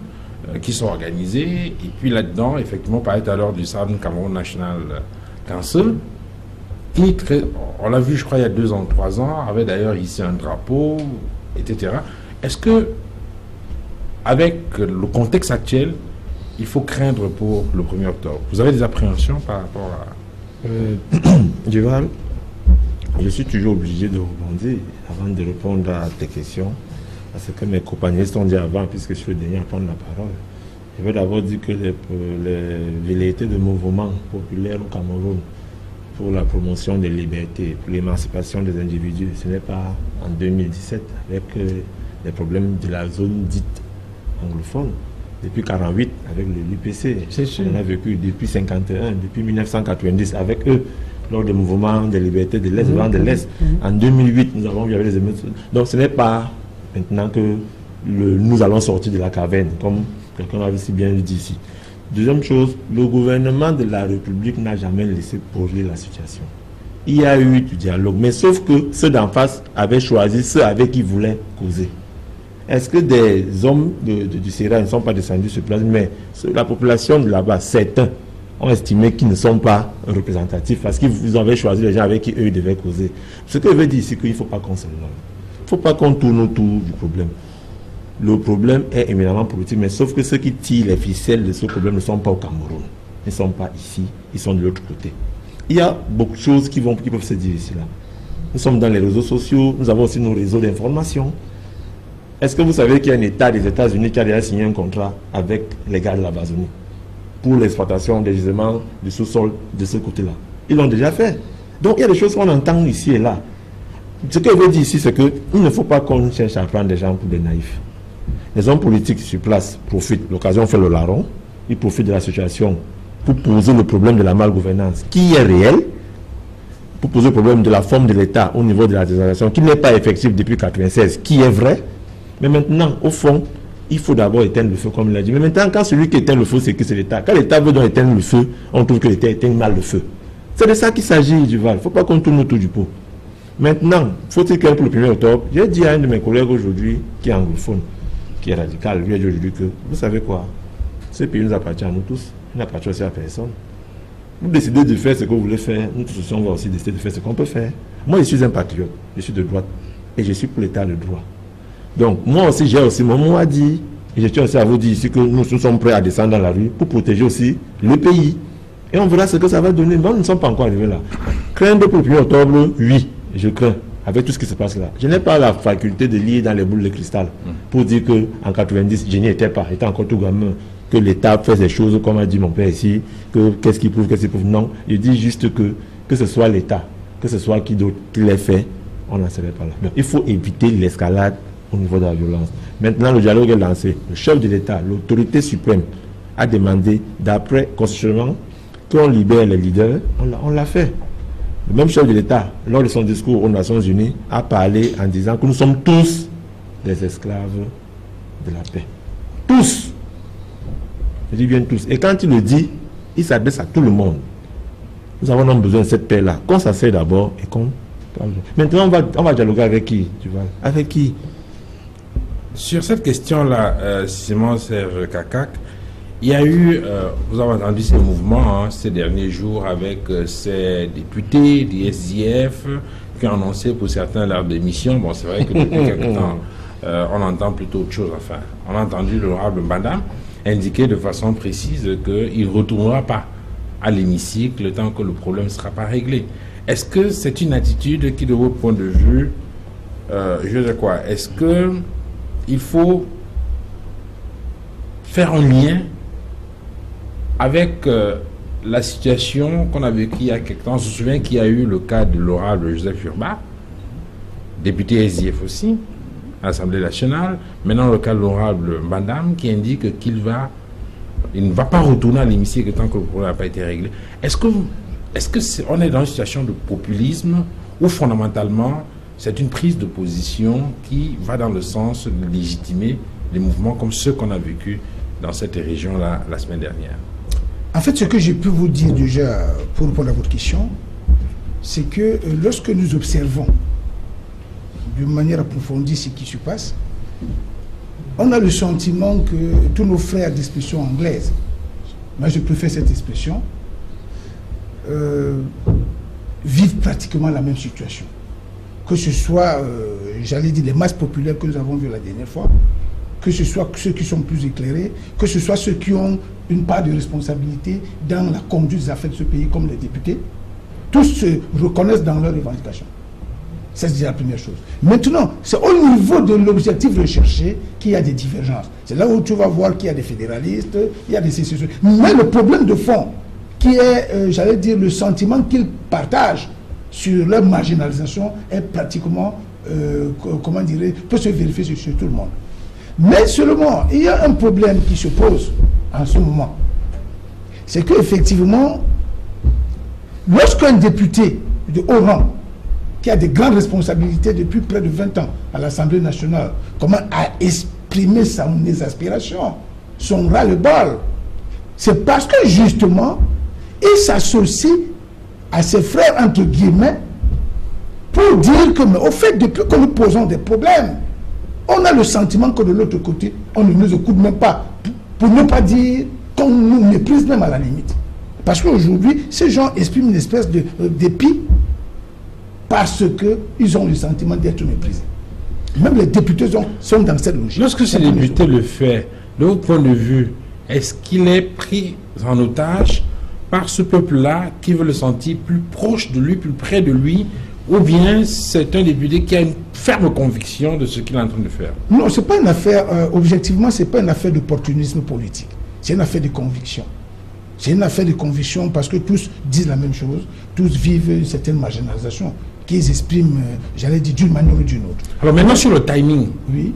Speaker 1: qui sont organisées. Et puis là-dedans, effectivement, on parlait tout à l'heure du Southern Cameroon National Council, qui, on l'a vu, je crois, il y a 2 ans, 3 ans, avait d'ailleurs ici un drapeau, etc. Est-ce que, avec le contexte actuel, il faut craindre pour le 1er octobre? Vous avez des appréhensions par rapport à...
Speaker 5: Duval, je suis toujours obligé de rebondir avant de répondre à tes questions, à ce que mes compagnons ont dit avant, puisque je suis le dernier à prendre la parole. Je veux d'abord dire que les velléités de mouvements populaires au Cameroun pour la promotion des libertés, pour l'émancipation des individus, ce n'est pas en 2017 avec les problèmes de la zone dite anglophone. Depuis 1948 avec l'UPC, on a vécu depuis 1951, depuis 1990 avec eux, lors des mouvements des libertés de l'Est, de l'Est. En 2008, nous avons vu avec les émeutes. Donc ce n'est pas maintenant que nous allons sortir de la caverne, comme quelqu'un avait si bien dit ici. Deuxième chose, le gouvernement de la République n'a jamais laissé poser la situation. Il y a eu du dialogue, mais sauf que ceux d'en face avaient choisi ceux avec qui ils voulaient causer. Est-ce que des hommes du CERA ne sont pas descendus sur place? Mais la population de là-bas, certains ont estimé qu'ils ne sont pas représentatifs parce qu'ils avaient choisi les gens avec qui eux devaient causer. Ce que je veux dire ici, qu'il ne faut pas qu'on se nomme. Il ne faut pas qu'on tourne autour du problème. Le problème est éminemment politique, mais sauf que ceux qui tirent les ficelles de ce problème ne sont pas au Cameroun. Ils ne sont pas ici, ils sont de l'autre côté. Il y a beaucoup de choses qui peuvent se dire ici là. Nous sommes dans les réseaux sociaux, nous avons aussi nos réseaux d'information. Est-ce que vous savez qu'il y a un État des États-Unis qui a déjà signé un contrat avec les gars de la Bazonie pour l'exploitation des gisements du sous-sol de ce côté-là? Ils l'ont déjà fait. Donc il y a des choses qu'on entend ici et là. Ce que je veux dire ici, c'est qu'il ne faut pas qu'on cherche à prendre des gens pour des naïfs. Les hommes politiques sur place profitent, l'occasion fait le larron, ils profitent de la situation pour poser le problème de la malgouvernance qui est réel, pour poser le problème de la forme de l'État au niveau de la décentralisation qui n'est pas effective depuis 1996, qui est vrai. Mais maintenant, au fond, il faut d'abord éteindre le feu, comme il a dit. Mais maintenant, quand celui qui éteint le feu, c'est que c'est l'État. Quand l'État veut donc éteindre le feu, on trouve que l'État éteint mal le feu. C'est de ça qu'il s'agit, Duval. Il ne faut pas qu'on tourne autour du pot. Maintenant, faut-il qu'un pour le 1er octobre, j'ai dit à un de mes collègues aujourd'hui, qui est anglophone, qui est radical, lui a dit aujourd'hui que, vous savez quoi, ce pays nous appartient à nous tous, il n'appartient aussi à personne. Vous décidez de faire ce que vous voulez faire, nous tous aussi on va aussi décider de faire ce qu'on peut faire. Moi je suis un patriote, je suis de droite, et je suis pour l'État de droit. Donc moi aussi j'ai aussi mon mot à dire, et je tiens aussi à vous dire ici que nous sommes prêts à descendre dans la rue pour protéger aussi le pays. Et on verra ce que ça va donner. Bon, nous ne sommes pas encore arrivés là. Craindre pour le 1er octobre, oui, je crains. Avec tout ce qui se passe là. Je n'ai pas la faculté de lire dans les boules de cristal pour dire qu'en 90, je n'y étais pas, j'étais encore tout gamin, que l'État fait des choses, comme a dit mon père ici, que qu'est-ce qu'il prouve. Non, je dis juste que ce soit l'État, que ce soit qui d'autre qui l'ait fait, on n'en serait pas là. Donc, il faut éviter l'escalade au niveau de la violence. Maintenant, le dialogue est lancé. Le chef de l'État, l'autorité suprême, a demandé, d'après constitutionnellement, qu'on libère les leaders. On l'a fait. Le même chef de l'État, lors de son discours aux Nations Unies, a parlé en disant que nous sommes tous des esclaves de la paix. Tous. Je dis bien tous. Et quand il le dit, il s'adresse à tout le monde. Nous avons donc besoin de cette paix-là. Qu'on s'asseye d'abord et qu'on... Maintenant, on va dialoguer avec qui, tu vois? Avec qui?
Speaker 1: Sur cette question-là, Simon Serge Kakak, il y a eu, vous avez entendu ces mouvements ces derniers jours avec ces députés du SDF qui ont annoncé pour certains leur démission. Bon, c'est vrai que depuis quelque temps, on entend plutôt autre chose. Enfin, on a entendu l'honorable Mbanda indiquer de façon précise qu'il ne retournera pas à l'hémicycle tant que le problème ne sera pas réglé. Est-ce que c'est une attitude qui, de votre point de vue, je veux dire quoi, est-ce que il faut faire un lien avec la situation qu'on a vécue il y a quelque temps. On se souvient qu'il y a eu le cas de l'honorable Joseph Urba, député SDF aussi, à l'Assemblée nationale. Maintenant, le cas de l'honorable Mbandam qui indique qu'il ne va pas retourner à l'hémicycle tant que le problème n'a pas été réglé. Est-ce que on est dans une situation de populisme ou fondamentalement c'est une prise de position qui va dans le sens de légitimer des mouvements comme ceux qu'on a vécu dans cette région-là la semaine dernière?
Speaker 4: En fait, ce que j'ai pu vous dire déjà pour répondre à votre question, c'est que lorsque nous observons de manière approfondie ce qui se passe, on a le sentiment que tous nos frères d'expression anglaise, moi je préfère cette expression, vivent pratiquement la même situation. Que ce soit, j'allais dire, les masses populaires que nous avons vues la dernière fois, que ce soit ceux qui sont plus éclairés, que ce soit ceux qui ont une part de responsabilité dans la conduite des affaires de ce pays, comme les députés, tous se reconnaissent dans leurs revendications. Ça, c'est la première chose. Maintenant, c'est au niveau de l'objectif recherché qu'il y a des divergences. C'est là où tu vas voir qu'il y a des fédéralistes, il y a des sécessions. Mais le problème de fond, qui est, j'allais dire, le sentiment qu'ils partagent sur leur marginalisation, est pratiquement, comment dirais, peut se vérifier sur tout le monde. Mais seulement, il y a un problème qui se pose en ce moment. C'est qu'effectivement, lorsqu'un député de haut rang, qui a de grandes responsabilités depuis près de 20 ans à l'Assemblée nationale, comment à exprimer son exaspération, son ras-le-bol, c'est parce que justement, il s'associe à ses frères, entre guillemets, pour dire que, mais au fait, depuis que nous posons des problèmes, on a le sentiment que de l'autre côté, on ne nous écoute même pas, pour ne pas dire qu'on nous méprise même à la limite. Parce qu'aujourd'hui, ces gens expriment une espèce de dépit parce qu'ils ont le sentiment d'être méprisés. Même les députés sont dans cette logique.
Speaker 1: Lorsque ces députés le font, de votre point de vue, est-ce qu'il est pris en otage par ce peuple-là qui veut le sentir plus proche de lui, plus près de lui, ou bien c'est un député qui a une ferme conviction de ce qu'il est en train de faire?
Speaker 4: Non, ce n'est pas une affaire, objectivement, ce n'est pas une affaire d'opportunisme politique. C'est une affaire de conviction. C'est une affaire de conviction parce que tous disent la même chose, tous vivent une certaine marginalisation qu'ils expriment, j'allais dire, d'une manière ou d'une autre.
Speaker 1: Alors maintenant, sur le timing,
Speaker 4: oui.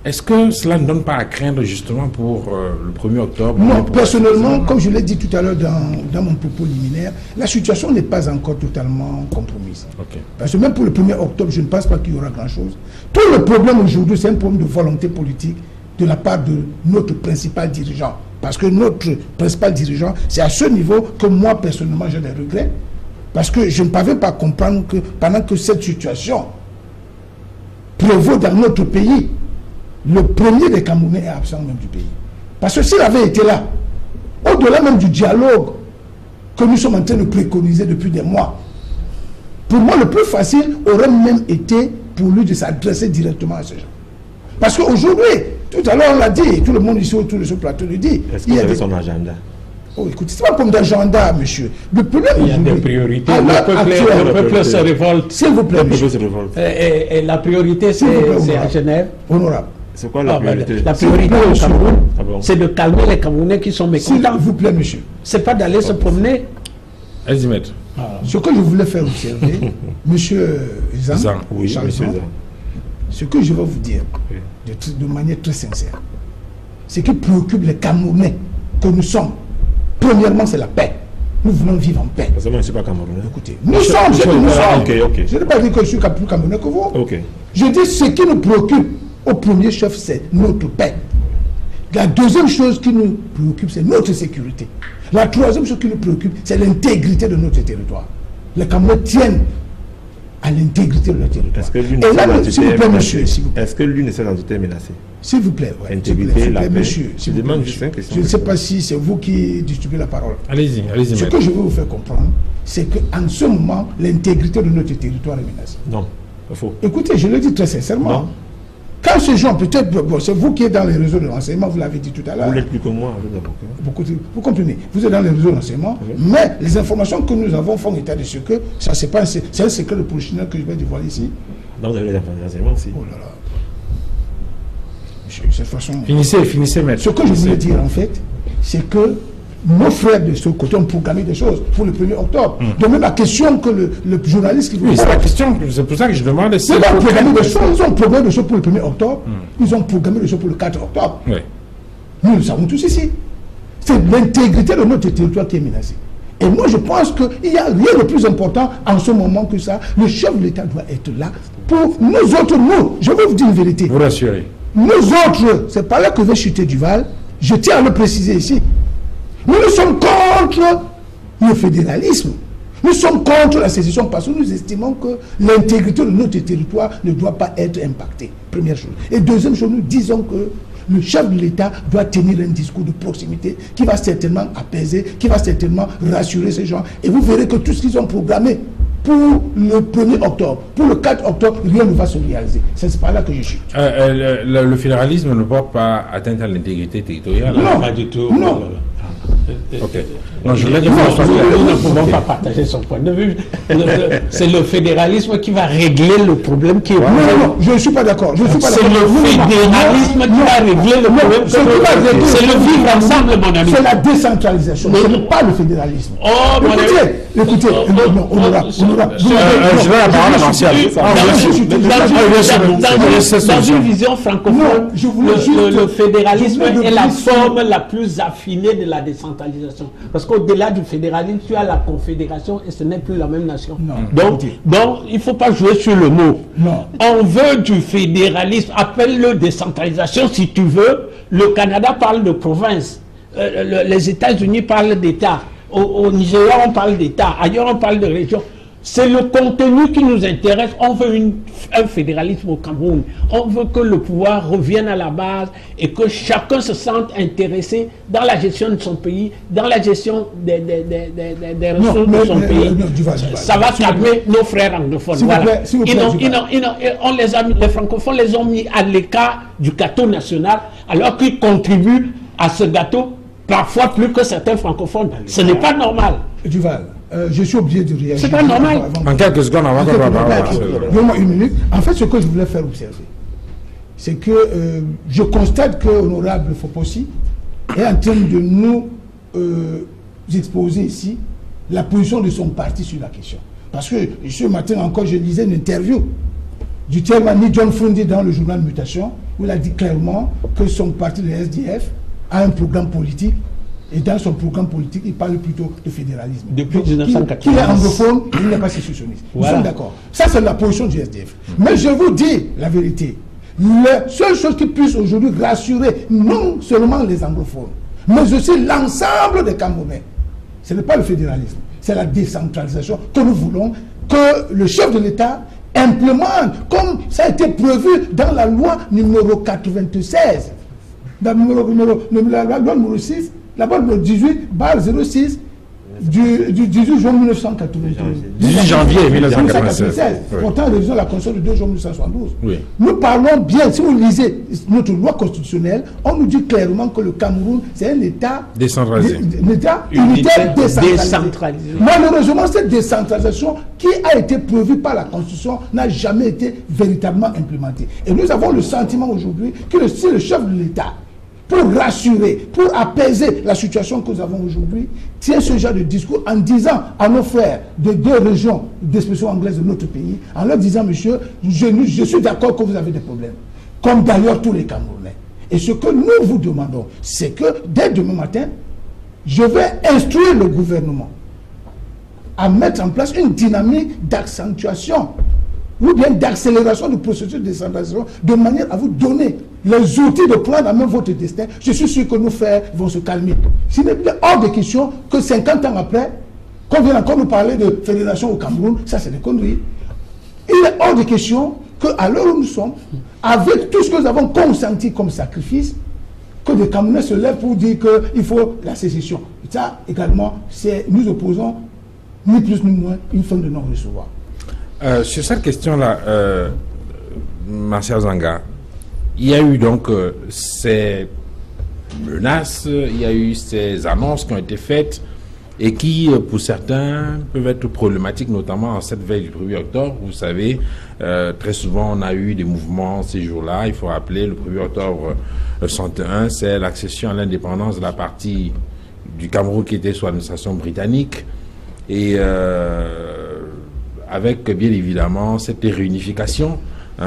Speaker 1: Est-ce que cela ne donne pas à craindre justement pour le 1er octobre?
Speaker 4: Non, personnellement, comme je l'ai dit tout à l'heure dans mon propos liminaire, la situation n'est pas encore totalement compromise.
Speaker 1: Okay.
Speaker 4: Parce que même pour le 1er octobre, je ne pense pas qu'il y aura grand-chose. Tout le problème aujourd'hui, c'est un problème de volonté politique de la part de notre principal dirigeant. Parce que notre principal dirigeant, c'est à ce niveau que moi, personnellement, j'ai des regrets. Parce que je ne parviens pas à comprendre que pendant que cette situation prévaut dans notre pays, le premier des Camerounais est absent même du pays. Parce que s'il avait été là, au-delà même du dialogue que nous sommes en train de préconiser depuis des mois, pour moi, le plus facile aurait même été pour lui de s'adresser directement à ces gens. Parce qu'aujourd'hui, tout à l'heure on l'a dit, tout le monde ici autour de ce plateau le dit.
Speaker 5: Est-ce qu'il y avait son agenda?
Speaker 4: Oh, écoute, c'est pas comme d'agenda, monsieur. Le problème,
Speaker 2: il y a des priorités. Le peuple se révolte.
Speaker 4: S'il vous plaît, monsieur.
Speaker 2: Et la priorité, c'est à Genève.
Speaker 4: Honorable.
Speaker 5: C'est quoi la priorité?
Speaker 2: La priorité au Cameroun, c'est de calmer les Camerounais qui sont mécontents.
Speaker 4: S'il vous plaît, monsieur.
Speaker 2: C'est pas d'aller se promener.
Speaker 1: Allez-y, maître.
Speaker 4: Ce que je voulais faire observer, monsieur Zan,
Speaker 5: oui, monsieur Zan,
Speaker 4: ce que je vais vous dire, de manière très sincère, ce qui préoccupe les Camerounais que nous sommes, premièrement, c'est la paix. Nous voulons vivre en paix.
Speaker 5: Parce que moi, je ne suis pas Camerounais.
Speaker 4: Écoutez, nous sommes.
Speaker 5: Okay.
Speaker 4: Je n'ai pas dit que je suis plus Camerounais que vous.
Speaker 5: Okay.
Speaker 4: Je dis ce qui nous préoccupe au premier chef, c'est notre paix. La deuxième chose qui nous préoccupe, c'est notre sécurité. La troisième chose qui nous préoccupe, c'est l'intégrité de notre territoire. Les Camerounais tiennent à l'intégrité de leur territoire.
Speaker 5: Est-ce que l'une de ces entités est menacée?
Speaker 4: S'il vous plaît,
Speaker 5: intégrité, la paix.
Speaker 4: Monsieur, je ne sais pas si c'est vous qui distribuez la parole.
Speaker 1: Allez-y,
Speaker 4: Ce que je veux vous faire comprendre, c'est qu'en ce moment, l'intégrité de notre territoire est menacée.
Speaker 5: Non, il faut.
Speaker 4: Écoutez, je le dis très sincèrement.
Speaker 5: Non.
Speaker 4: Quand ces gens, peut-être, c'est vous qui êtes dans les réseaux de renseignement, vous l'avez dit tout à l'heure.
Speaker 5: Vous l'êtes plus que moi,
Speaker 4: vous comprenez, vous êtes dans les réseaux de renseignement, mais les informations que nous avons font état de ce que, ça c'est pas c'est un secret de polichinelle que je vais dévoiler ici.
Speaker 5: Donc vous avez les renseignements aussi.
Speaker 4: Oh là là. cette façon.
Speaker 1: Finissez, maître.
Speaker 4: Ce que je voulais dire, en fait, c'est que nos frères de ce côté ont programmé des choses pour le 1er octobre. Donc même la question que le journaliste qui...
Speaker 1: Oui, c'est la question, c'est pour ça que je demande...
Speaker 4: Ils ont programmé des choses, ils ont programmé des choses pour le 1er octobre, ils ont programmé des choses pour le 4 octobre.
Speaker 1: Oui.
Speaker 4: Nous le savons tous ici. C'est l'intégrité de notre territoire qui est menacée. Et moi, je pense qu'il n'y a rien de plus important en ce moment que ça. Le chef de l'État doit être là pour nous autres, je vais vous dire une vérité.
Speaker 1: Vous rassurez.
Speaker 4: Nous autres, c'est pas là que veut chuter Duval. Je tiens à le préciser ici. Nous sommes contre le fédéralisme. Nous sommes contre la sécession parce que nous estimons que l'intégrité de notre territoire ne doit pas être impactée. Première chose. Et deuxième chose, nous disons que le chef de l'État doit tenir un discours de proximité qui va certainement apaiser, qui va certainement rassurer ces gens. Et vous verrez que tout ce qu'ils ont programmé pour le 1er octobre, pour le 4 octobre, rien ne va se réaliser. C'est par là que je chute.
Speaker 1: Le fédéralisme ne porte pas atteinte à l'intégrité territoriale.
Speaker 4: Non,
Speaker 2: pas du tout.
Speaker 4: Non.
Speaker 1: Ok. Non, je voulais dire
Speaker 2: nous ne pouvons pas partager son point de vue. C'est le fédéralisme qui va régler le problème qui est...
Speaker 4: Non, je ne suis pas d'accord.
Speaker 2: C'est le fédéralisme qui va régler le problème. C'est le vivre ensemble, mon ami.
Speaker 4: C'est la décentralisation. Ce n'est pas le fédérisme.
Speaker 2: Oh, mon ami.
Speaker 4: Écoutez, honorable.
Speaker 1: Je vais la parole à Martial.
Speaker 2: Dans une vision francophone, le fédéralisme est la forme la plus affinée de la décentralisation. Parce qu'au-delà du fédéralisme, tu as la confédération et ce n'est plus la même nation. Donc, il ne faut pas jouer sur le mot.
Speaker 4: Non.
Speaker 2: On veut du fédéralisme, appelle-le décentralisation si tu veux. Le Canada parle de province. Les États-Unis parlent d'État. Au Nigeria, on parle d'État. Ailleurs, on parle de région. C'est le contenu qui nous intéresse. On veut un fédéralisme au Cameroun. On veut que le pouvoir revienne à la base et que chacun se sente intéressé dans la gestion de son pays, dans la gestion des ressources de son pays. Ça va calmer nos frères anglophones. Voilà. Les francophones les ont mis à l'écart du gâteau national alors qu'ils contribuent à ce gâteau parfois plus que certains francophones. Ce n'est pas normal.
Speaker 4: Duval. Je suis obligé de réagir.
Speaker 2: C'est pas normal.
Speaker 1: En quelques secondes, avant qu'on va parler.
Speaker 4: Donne-moi une minute. En fait, ce que je voulais faire observer, c'est que je constate que l'honorable Fopossi est en train de nous exposer ici la position de son parti sur la question. Parce que ce matin encore, je lisais une interview du Tiermani John Fundi dans le journal Mutation, où il a dit clairement que son parti, le SDF, a un programme politique. Et dans son programme politique, il parle plutôt de fédéralisme.
Speaker 2: Depuis 1980.
Speaker 4: Qu'il est anglophone, il n'est pas sécessionniste. Voilà. Nous sommes d'accord. Ça, c'est la position du SDF. Mais je vous dis la vérité. La seule chose qui puisse aujourd'hui rassurer non seulement les anglophones, mais aussi l'ensemble des Camerounais, ce n'est pas le fédéralisme, c'est la décentralisation que nous voulons que le chef de l'État implémente, comme ça a été prévu dans la loi numéro 96, dans la loi numéro 6, la loi numéro 18, barre 06, du 18 juin 1992.
Speaker 1: 18 janvier 1996.
Speaker 4: Pourtant, révision de la Constitution du 2 juin 1972.
Speaker 1: Oui.
Speaker 4: Nous parlons bien, si vous lisez notre loi constitutionnelle, on nous dit clairement que le Cameroun, c'est un État
Speaker 1: décentralisé.
Speaker 4: Un État unitaire décentralisé. Malheureusement, cette décentralisation qui a été prévue par la Constitution n'a jamais été véritablement implémentée. Et nous avons le sentiment aujourd'hui que si le chef de l'État, pour rassurer, pour apaiser la situation que nous avons aujourd'hui, tient ce genre de discours en disant à nos frères de 2 régions d'expression anglaise de notre pays, en leur disant, monsieur, je suis d'accord que vous avez des problèmes, comme d'ailleurs tous les Camerounais. Et ce que nous vous demandons, c'est que dès demain matin, je vais instruire le gouvernement à mettre en place une dynamique d'accentuation ou bien d'accélération du processus de décentralisation de manière à vous donner les outils de prendre en main votre destin. Je suis sûr que nos frères vont se calmer. Il n'est hors de question que 50 ans après, qu'on vienne encore nous parler de fédération au Cameroun, ça c'est des conneries. Il est hors de question qu'à l'heure où nous sommes, avec tout ce que nous avons consenti comme sacrifice, que des Camerounais se lèvent pour dire qu'il faut la sécession. Et ça également, nous opposons ni plus ni moins une fin de non-recevoir.
Speaker 1: Sur cette question-là, Martial Zanga, il y a eu donc ces menaces, il y a eu ces annonces qui ont été faites et qui, pour certains, peuvent être problématiques, notamment en cette veille du 1er octobre. Vous savez, très souvent, on a eu des mouvements ces jours-là. Il faut rappeler, le 1er octobre 61, c'est l'accession à l'indépendance de la partie du Cameroun qui était sous administration britannique. Et avec, bien évidemment, cette réunification,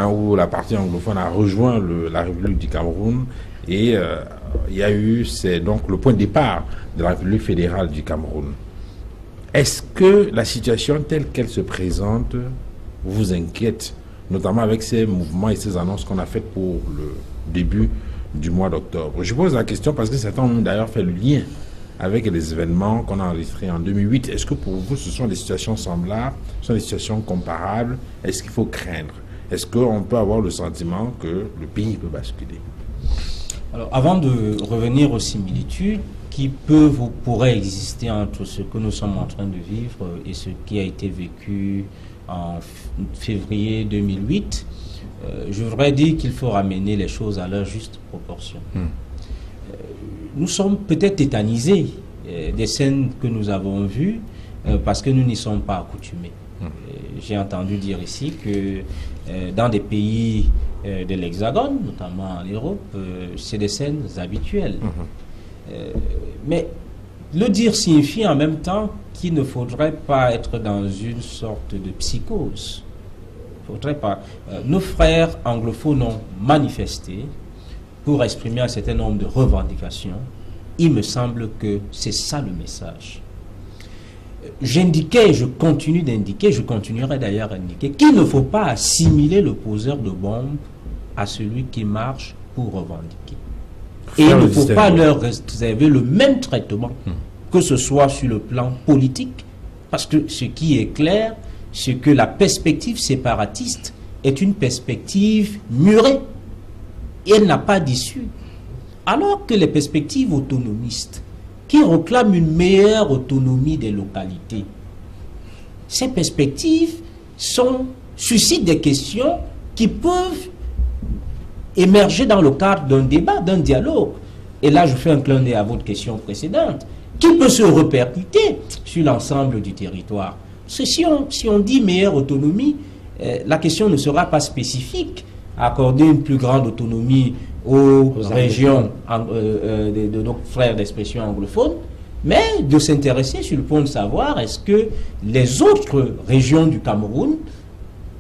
Speaker 1: où la partie anglophone a rejoint la République du Cameroun. Et il y a eu, c'est donc le point de départ de la République fédérale du Cameroun. Est-ce que la situation telle qu'elle se présente vous inquiète, notamment avec ces mouvements et ces annonces qu'on a faites pour le début du mois d'octobre? Je pose la question parce que certains ont d'ailleurs fait le lien avec les événements qu'on a enregistrés en 2008. Est-ce que pour vous, ce sont des situations semblables, ce sont des situations comparables? Est-ce qu'il faut craindre? Est-ce qu'on peut avoir le sentiment que le pays peut basculer?
Speaker 3: Alors, avant de revenir aux similitudes qui peuvent ou pourraient exister entre ce que nous sommes en train de vivre et ce qui a été vécu en février 2008, je voudrais dire qu'il faut ramener les choses à leur juste proportion. Nous sommes peut-être tétanisés des scènes que nous avons vues parce que nous n'y sommes pas accoutumés. J'ai entendu dire ici que dans des pays de l'Hexagone, notamment en Europe, c'est des scènes habituelles. Mais le dire signifie en même temps qu'il ne faudrait pas être dans une sorte de psychose. Il ne faudrait pas. Nos frères anglophones ont manifesté pour exprimer un certain nombre de revendications. Il me semble que c'est ça le message. J'indiquais, je continue d'indiquer, je continuerai d'ailleurs à indiquer qu'il ne faut pas assimiler le poseur de bombes à celui qui marche pour revendiquer. Et il ne faut pas leur réserver le même traitement, que ce soit sur le plan politique, parce que ce qui est clair, c'est que la perspective séparatiste est une perspective murée, et elle n'a pas d'issue. Alors que les perspectives autonomistes, qui réclament une meilleure autonomie des localités, ces perspectives suscitent des questions qui peuvent émerger dans le cadre d'un débat, d'un dialogue. Et là, je fais un clin d'œil à votre question précédente, qui peut se répercuter sur l'ensemble du territoire. Si on dit meilleure autonomie, la question ne sera pas spécifique. Accorder une plus grande autonomie aux régions de nos frères d'expression anglophone, mais de s'intéresser sur le point de savoir est-ce que les autres régions du Cameroun,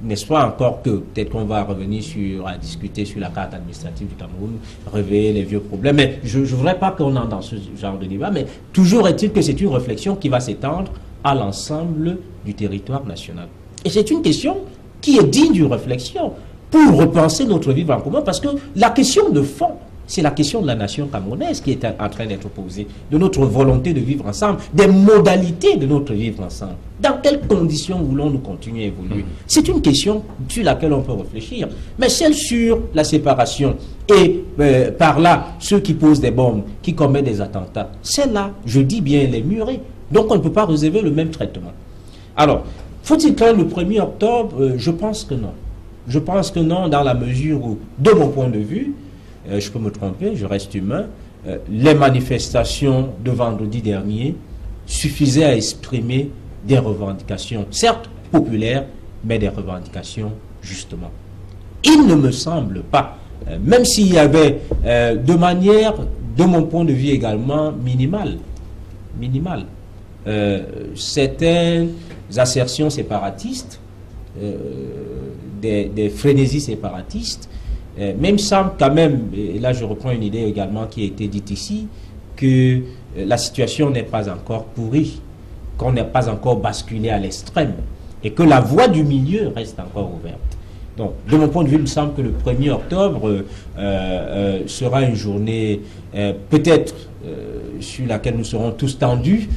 Speaker 3: n'est-ce pas, encore que peut-être qu'on va revenir à discuter sur la carte administrative du Cameroun, réveiller les vieux problèmes, mais je ne voudrais pas qu'on entre dans ce genre de débat, mais toujours est-il que c'est une réflexion qui va s'étendre à l'ensemble du territoire national. Et c'est une question qui est digne d'une réflexion pour repenser notre vivre en commun, parce que la question de fond, c'est la question de la nation camerounaise qui est en train d'être posée, de notre volonté de vivre ensemble, des modalités de notre vivre ensemble. Dans quelles conditions voulons-nous continuer à évoluer? C'est une question sur laquelle on peut réfléchir. Mais celle sur la séparation et par là, ceux qui posent des bombes, qui commettent des attentats, celle-là, je dis bien, elle est murée. Donc on ne peut pas réserver le même traitement. Alors, faut-il craindre le 1er octobre? Je pense que non. Je pense que non, dans la mesure où, de mon point de vue, je peux me tromper, je reste humain, les manifestations de vendredi dernier suffisaient à exprimer des revendications, certes populaires, mais des revendications justement. Il ne me semble pas, même s'il y avait de manière, de mon point de vue également, minimale, certaines assertions séparatistes, des frénésies séparatistes, même semble quand même, et là je reprends une idée également qui a été dite ici, que la situation n'est pas encore pourrie, qu'on n'est pas encore basculé à l'extrême, et que la voie du milieu reste encore ouverte. Donc, de mon point de vue, il me semble que le 1er octobre sera une journée peut-être sur laquelle nous serons tous tendus,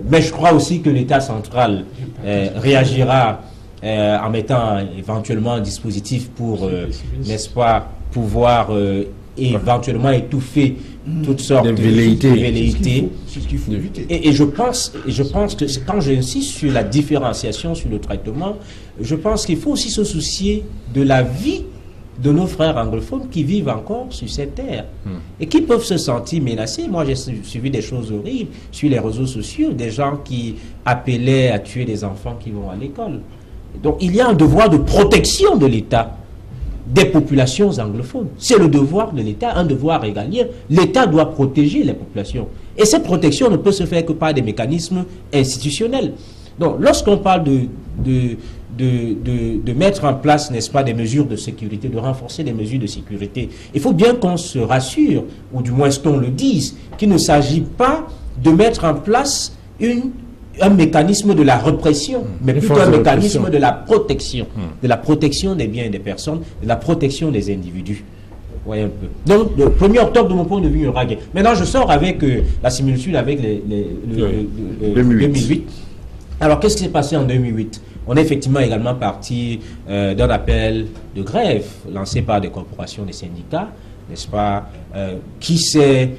Speaker 3: mais je crois aussi que l'État central réagira en mettant éventuellement un dispositif pour, n'est-ce pas, pouvoir éventuellement étouffer toutes sortes de velléités.
Speaker 4: C'est ce qu'il faut éviter.
Speaker 3: Et je pense que quand j'insiste sur la différenciation, sur le traitement, je pense qu'il faut aussi se soucier de la vie de nos frères anglophones qui vivent encore sur cette terre et qui peuvent se sentir menacés. Moi, j'ai suivi des choses horribles sur les réseaux sociaux, des gens qui appelaient à tuer des enfants qui vont à l'école. Donc, il y a un devoir de protection de l'État des populations anglophones. C'est le devoir de l'État, un devoir régalien. L'État doit protéger les populations. Et cette protection ne peut se faire que par des mécanismes institutionnels. Donc, lorsqu'on parle de mettre en place, n'est-ce pas, des mesures de sécurité, de renforcer des mesures de sécurité, il faut bien qu'on se rassure, ou du moins qu'on le dise, qu'il ne s'agit pas de mettre en place un mécanisme de la répression, mais plutôt un mécanisme de la protection des biens et des personnes, de la protection des individus. Voyez un peu. Donc, le 1er octobre, de mon point de vue, il y aura guerre. Maintenant, je sors avec la similitude avec le 2008. Alors, qu'est-ce qui s'est passé en 2008? On est effectivement également parti d'un appel de grève lancé par des corporations, des syndicats, n'est-ce pas, qui s'est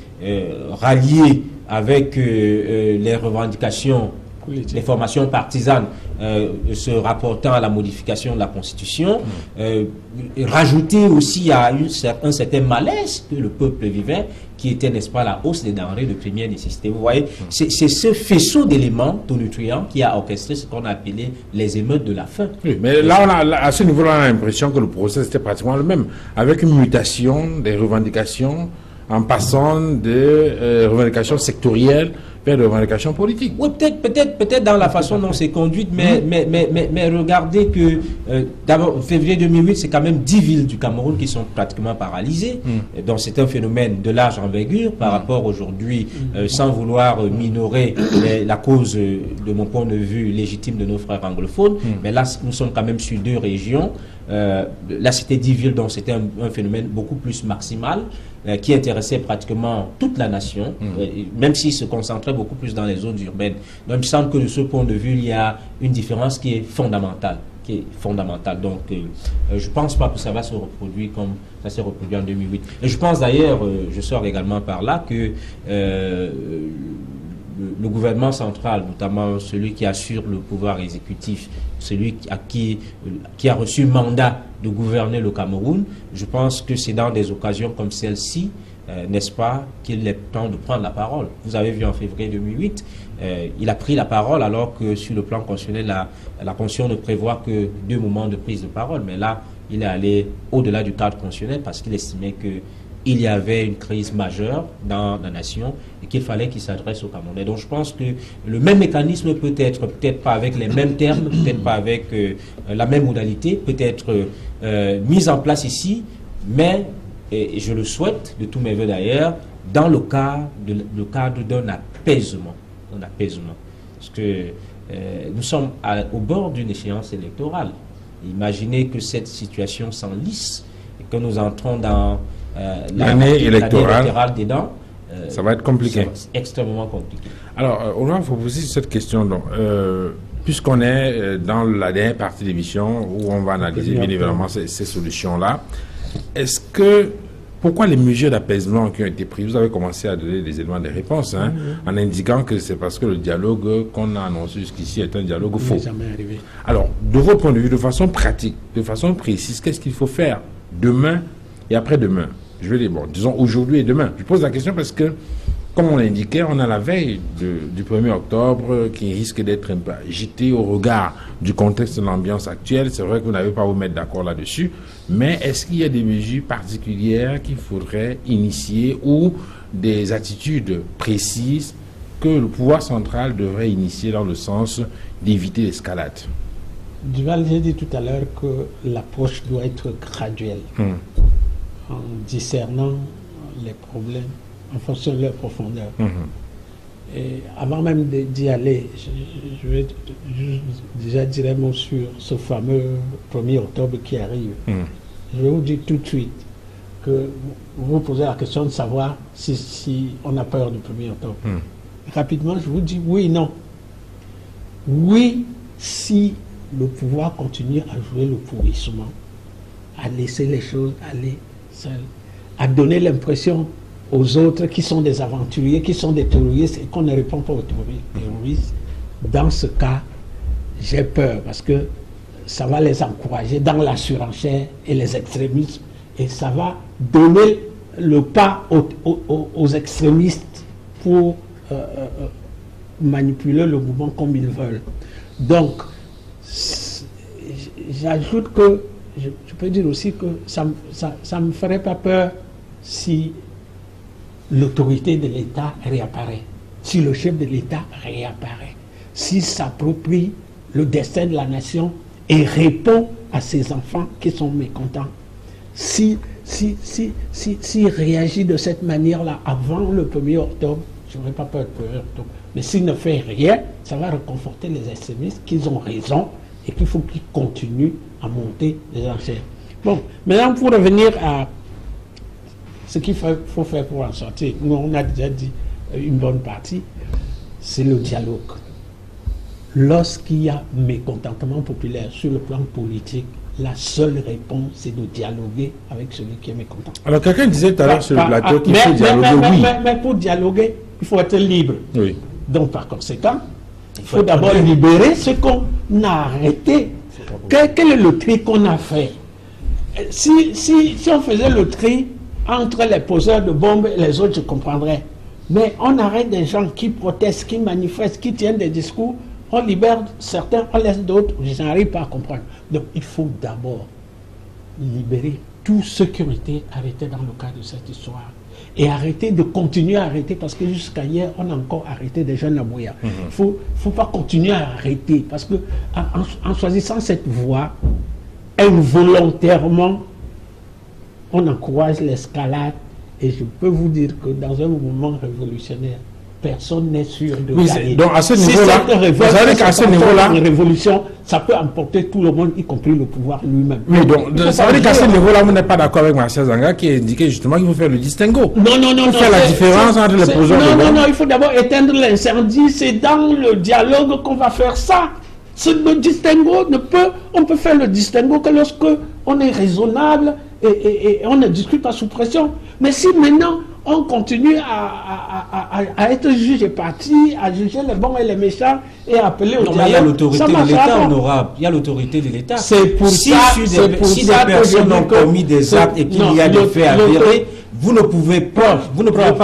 Speaker 3: rallié avec les revendications, les formations partisanes se rapportant à la modification de la Constitution, rajouter aussi à un certain malaise que le peuple vivait, qui était, n'est-ce pas, la hausse des denrées de première nécessité. Vous voyez, c'est ce faisceau d'éléments tonitruants qui a orchestré ce qu'on a appelé les émeutes de la faim.
Speaker 1: Oui, mais là, à ce niveau-là, on a l'impression que le process était pratiquement le même, avec une mutation des revendications en passant de revendications sectorielles vers des revendications politiques.
Speaker 3: Oui, peut-être dans la façon dont c'est conduite, mais regardez que d'abord, février 2008, c'est quand même 10 villes du Cameroun qui sont pratiquement paralysées. Donc c'est un phénomène de large envergure par rapport aujourd'hui, sans vouloir minorer la cause, de mon point de vue, légitime de nos frères anglophones. Mais là, nous sommes quand même sur 2 régions. Là, c'était 10 villes, donc c'était un phénomène beaucoup plus maximal qui intéressait pratiquement toute la nation, même s'il se concentrait beaucoup plus dans les zones urbaines. Donc, il me semble que de ce point de vue, il y a une différence qui est fondamentale. Donc, je ne pense pas que ça va se reproduire comme ça s'est reproduit en 2008. Et je pense d'ailleurs, je sors également par là, que le gouvernement central, notamment celui qui assure le pouvoir exécutif, celui qui a reçu mandat de gouverner le Cameroun, je pense que c'est dans des occasions comme celle-ci, n'est-ce pas, qu'il est temps de prendre la parole. Vous avez vu en février 2008, il a pris la parole alors que sur le plan constitutionnel, la Constitution ne prévoit que 2 moments de prise de parole. Mais là, il est allé au-delà du cadre constitutionnel parce qu'il estimait qu'il y avait une crise majeure dans la nation et qu'il fallait qu'il s'adresse aux Camerounais. Donc je pense que le même mécanisme peut-être pas avec les mêmes termes, peut-être pas avec la même modalité, peut être mis en place ici, mais, et je le souhaite de tous mes voeux d'ailleurs, dans le cadre d'un apaisement. Parce que nous sommes au bord d'une échéance électorale. Imaginez que cette situation s'enlisse et que nous entrons dans
Speaker 1: l'année électorale
Speaker 3: dedans.
Speaker 1: Ça va être compliqué.
Speaker 3: C'est extrêmement compliqué.
Speaker 1: Alors, on va vous poser cette question. Puisqu'on est dans la dernière partie de l'émission où on va analyser bien évidemment ces solutions-là, pourquoi les mesures d'apaisement qui ont été prises, vous avez commencé à donner des éléments de réponse, en indiquant que c'est parce que le dialogue qu'on a annoncé jusqu'ici est un dialogue faux.
Speaker 2: Jamais arrivé.
Speaker 1: Alors, de votre point de vue, de façon pratique, de façon précise, qu'est-ce qu'il faut faire demain et après-demain? Je vais dire, disons aujourd'hui et demain. Je pose la question parce que, comme on l'indiquait, on a la veille du 1er octobre qui risque d'être un peu agité au regard du contexte de l'ambiance actuelle. C'est vrai que vous n'avez pas à vous mettre d'accord là-dessus, mais est-ce qu'il y a des mesures particulières qu'il faudrait initier ou des attitudes précises que le pouvoir central devrait initier dans le sens d'éviter l'escalade?
Speaker 2: Duval, j'ai dit tout à l'heure que l'approche doit être graduelle, en discernant les problèmes en fonction de leur profondeur. Et avant même d'y aller, je vais déjà dire un mot sur ce fameux 1er octobre qui arrive. Je vais vous dire tout de suite que vous vous posez la question de savoir si on a peur du 1er octobre. Rapidement, je vous dis oui, non. Oui, si le pouvoir continue à jouer le pourrissement, à laisser les choses aller seules, à donner l'impression aux autres qui sont des aventuriers, qui sont des terroristes et qu'on ne répond pas aux terroristes. Dans ce cas, j'ai peur parce que ça va les encourager dans la surenchère et les extrémismes, et ça va donner le pas aux extrémistes pour manipuler le mouvement comme ils veulent. Donc, j'ajoute que, je peux dire aussi que ça ne me ferait pas peur si l'autorité de l'État réapparaît, si le chef de l'État réapparaît, s'il s'approprie le destin de la nation et répond à ses enfants qui sont mécontents. S'il réagit de cette manière-là avant le 1er octobre, je n'aurais pas peur du 1er octobre. Mais s'il ne fait rien, ça va réconforter les extrémistes qu'ils ont raison et qu'il faut qu'ils continuent à monter les enchères. Bon, maintenant pour revenir à ce qu'il faut faire pour en sortir, nous on a déjà dit une bonne partie, c'est le dialogue. Lorsqu'il y a mécontentement populaire sur le plan politique, la seule réponse, c'est de dialoguer avec celui qui est mécontent.
Speaker 1: Alors, quelqu'un disait tout à l'heure sur le plateau qu'il faut dialoguer, oui.
Speaker 2: Mais pour dialoguer, il faut être libre.
Speaker 1: Oui.
Speaker 2: Donc, par conséquent, il faut d'abord libérer ce qu'on a arrêté. Quel est le tri qu'on a fait? Si on faisait le tri entre les poseurs de bombes et les autres, je comprendrais. Mais on arrête des gens qui protestent, qui manifestent, qui tiennent des discours. On libère certains, on laisse d'autres. Je n'arrive pas à comprendre. Donc, il faut d'abord libérer tous ceux qui ont été arrêtés dans le cadre de cette histoire. Et arrêter de continuer à arrêter, parce que jusqu'à hier, on a encore arrêté des jeunes à Bouya. Il ne faut pas continuer à arrêter, parce que en choisissant cette voie, involontairement, on encourage l'escalade. Et je peux vous dire que dans un mouvement révolutionnaire, personne n'est sûr de gagner.
Speaker 1: Donc à ce niveau-là, vous savez qu'à ce niveau-là,
Speaker 2: une révolution, ça peut emporter tout le monde, y compris le pouvoir lui-même.
Speaker 1: Oui, donc ça veut dire qu'à ce niveau-là, vous n'êtes pas d'accord avec Martial Zanga qui a indiqué justement qu'il faut faire le distinguo.
Speaker 2: Non.
Speaker 1: Faire la différence entre les poseurs de bombes.
Speaker 2: Non, il faut d'abord éteindre l'incendie. C'est dans le dialogue qu'on va faire ça. Le distinguo on peut faire le distinguo que lorsque on est raisonnable et on ne discute pas sous pression. Mais si maintenant on continue à être juge et parti, à juger les bons et les méchants et à appeler au dialogue.
Speaker 3: Il y a l'autorité de l'État honorable. Il y a l'autorité de l'État.
Speaker 2: C'est pour ça.
Speaker 3: Si des personnes ont commis des actes et qu'il y a des faits avérés, vous ne pouvez pas,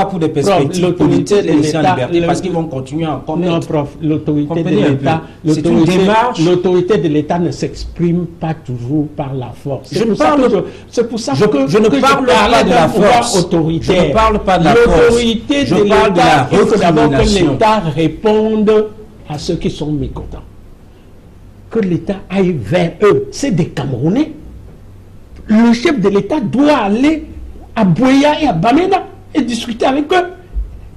Speaker 3: pour des perspectives politiques laisser en liberté parce qu'ils vont continuer à commettre.
Speaker 2: Non, prof, l'autorité de l'État, l'autorité de l'État ne s'exprime pas toujours par la force. C'est pour ça que
Speaker 3: je ne parle pas de la force autoritaire. Je ne parle pas de la force.
Speaker 2: L'autorité de l'État, il faut d'abord que l'État réponde à ceux qui sont mécontents. Que l'État aille vers eux. C'est des Camerounais. Le chef de l'État doit aller à Bouya et à Bamenda et discuter avec eux.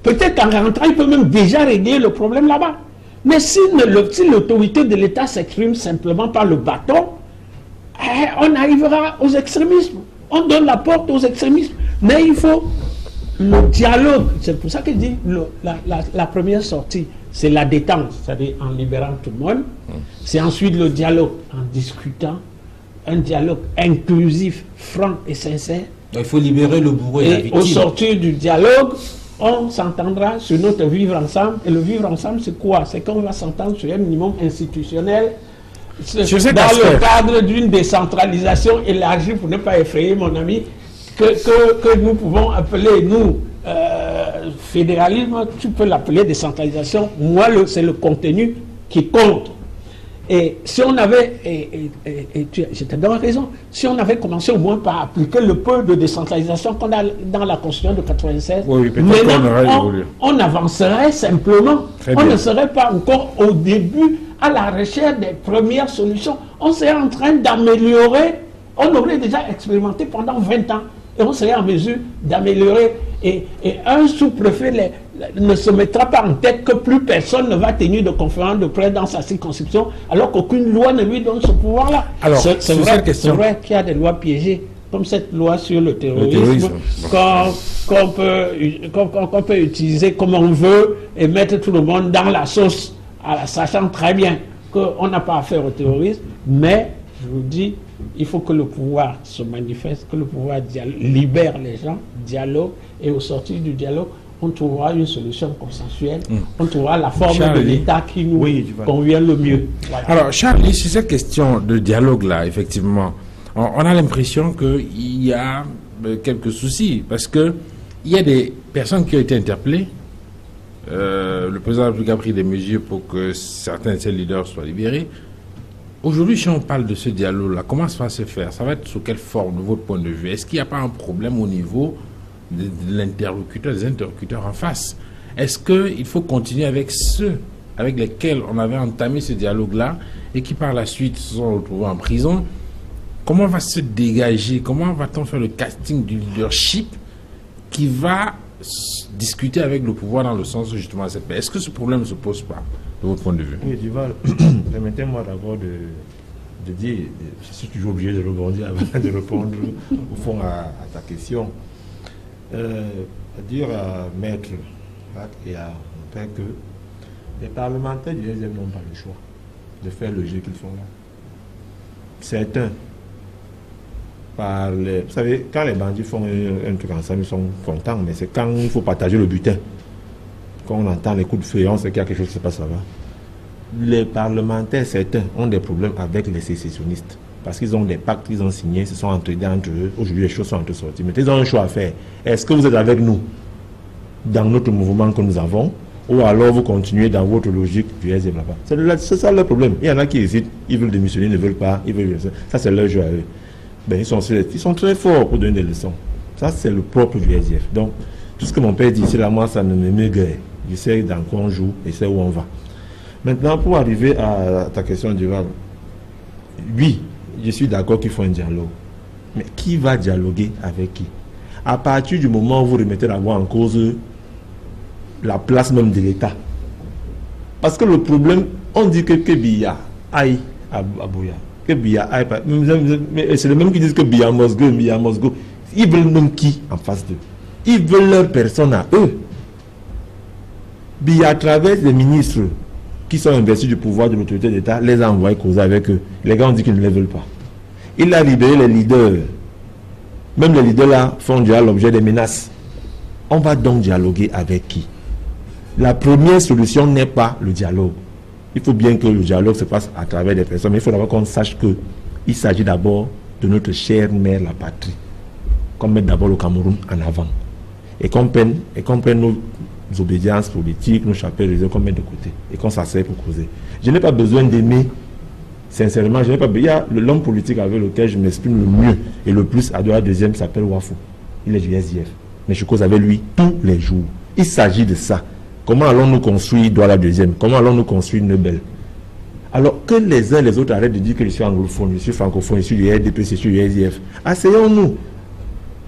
Speaker 2: Peut-être qu'en rentrant, il peut même déjà régler le problème là-bas. Mais si l'autorité de l'État s'exprime simplement par le bâton, on arrivera aux extrémismes. On donne la porte aux extrémismes. Mais il faut le dialogue. C'est pour ça que je dis la première sortie, c'est la détente, c'est-à-dire en libérant tout le monde. C'est ensuite le dialogue, en discutant, un dialogue inclusif, franc et sincère.
Speaker 3: Il faut libérer le bourreau et la victime.
Speaker 2: Au sortir du dialogue, on s'entendra sur notre vivre ensemble. Et le vivre ensemble, c'est quoi? C'est qu'on va s'entendre sur un minimum institutionnel, dans le cadre d'une décentralisation élargie, pour ne pas effrayer mon ami, que nous pouvons appeler, nous, fédéralisme. Tu peux l'appeler décentralisation. Moi, c'est le contenu qui compte. Et si on avait, je te donne raison, si on avait commencé au moins par appliquer le peu de décentralisation qu'on a dans la Constitution de 96, on avancerait simplement. On ne serait pas encore au début à la recherche des premières solutions. On serait en train d'améliorer, on aurait déjà expérimenté pendant 20 ans, et on serait en mesure d'améliorer. Et un sous-préfet ne se mettra pas en tête que plus personne ne va tenir de conférence de presse dans sa circonscription, alors qu'aucune loi ne lui donne ce pouvoir-là. C'est vrai qu'il y a des lois piégées, comme cette loi sur le terrorisme, qu'on peut utiliser comme on veut et mettre tout le monde dans la sauce, sachant très bien qu'on n'a pas affaire au terrorisme, mais je vous dis, il faut que le pouvoir se manifeste, que le pouvoir libère les gens, dialogue, et au sortir du dialogue, on trouvera une solution consensuelle, on trouvera la forme
Speaker 1: Charlie.
Speaker 2: de l'État qui nous
Speaker 5: Oui, je vois.
Speaker 2: convient le mieux. Voilà.
Speaker 1: Alors, Charlie, sur cette question de dialogue-là, effectivement, on a l'impression qu'il y a quelques soucis, parce que il y a des personnes qui ont été interpellées. Le président de la République a pris des mesures pour que certains de ses leaders soient libérés. Aujourd'hui, si on parle de ce dialogue-là, comment ça va se faire? Ça va être sous quelle forme, de votre point de vue? Est-ce qu'il n'y a pas un problème au niveau de l'interlocuteur, des interlocuteurs en face? Est-ce qu'il faut continuer avec ceux avec lesquels on avait entamé ce dialogue-là et qui par la suite se sont retrouvés en prison? Comment va se dégager, comment va-t-on faire le casting du leadership qui va discuter avec le pouvoir dans le sens justement de cette paix? Est-ce que ce problème ne se pose pas, de votre point de vue?
Speaker 5: Oui, Duval, permettez-moi d'abord de dire, je suis toujours obligé de rebondir avant de répondre au fond à ta question. Dire à Maître et à mon père que les parlementaires du deuxième n'ont pas le choix de faire le jeu qu'ils font là. Certains, vous savez, quand les bandits font un truc ensemble, ils sont contents, mais c'est quand il faut partager le butin, quand on entend les coups de feu, on sait qu'il y a quelque chose qui se passe là-bas. Les parlementaires, certains, ont des problèmes avec les sécessionnistes, parce qu'ils ont des pactes qu'ils ont signés, ils se sont entraînés entre eux. Aujourd'hui, les choses sont en train de sortir. Mais ils ont un choix à faire. Est-ce que vous êtes avec nous dans notre mouvement que nous avons, ou alors vous continuez dans votre logique du SDF là-bas? C'est ça le problème. Il y en a qui hésitent, ils veulent démissionner, ils ne veulent pas, ils veulent... Ça, c'est leur jeu à eux. Ben, ils sont très forts pour donner des leçons. Ça, c'est le propre du SDF. Donc, tout ce que mon père dit, c'est là, moi, ça ne me guère. Je sais dans quoi on joue et c'est où on va. Maintenant, pour arriver à ta question, Duval, oui, je suis d'accord qu'il faut un dialogue. Mais qui va dialoguer avec qui? À partir du moment où vous remettez la voix en cause, la place même de l'État. Parce que le problème, on dit que Biya aille à Bouya. Que Biya aille pas. Mais c'est le même qui disent que Biya must go, Biya must go. Ils veulent même qui en face d'eux? Ils veulent leur personne à eux. Biya, à travers les ministres qui sont investis du pouvoir de l'autorité d'État, les a envoyés causer avec eux. Les gars ont dit qu'ils ne les veulent pas. Il a libéré les leaders. Même les leaders là font déjà l'objet des menaces. On va donc dialoguer avec qui? La première solution n'est pas le dialogue. Il faut bien que le dialogue se passe à travers des personnes, mais il faut d'abord qu'on sache qu'il s'agit d'abord de notre chère mère, la patrie. Qu'on mette d'abord le Cameroun en avant. Et qu'on prenne nos obédiences politiques, nos chapelles, qu'on mette de côté. Et qu'on s'asseye pour causer. Je n'ai pas besoin d'aimer, sincèrement, je n'ai pas besoin. Il y a l'homme politique avec lequel je m'exprime le mieux et le plus à la deuxième s'appelle Wafou. Il est du SDF. Mais je cause avec lui tous les jours. Il s'agit de ça. Comment allons-nous construire Douala deuxième? Comment allons-nous construire Nebel? Alors que les uns et les autres arrêtent de dire que je suis anglophone, je suis francophone, je suis du RDP, je suis du SDF. Asseyons-nous.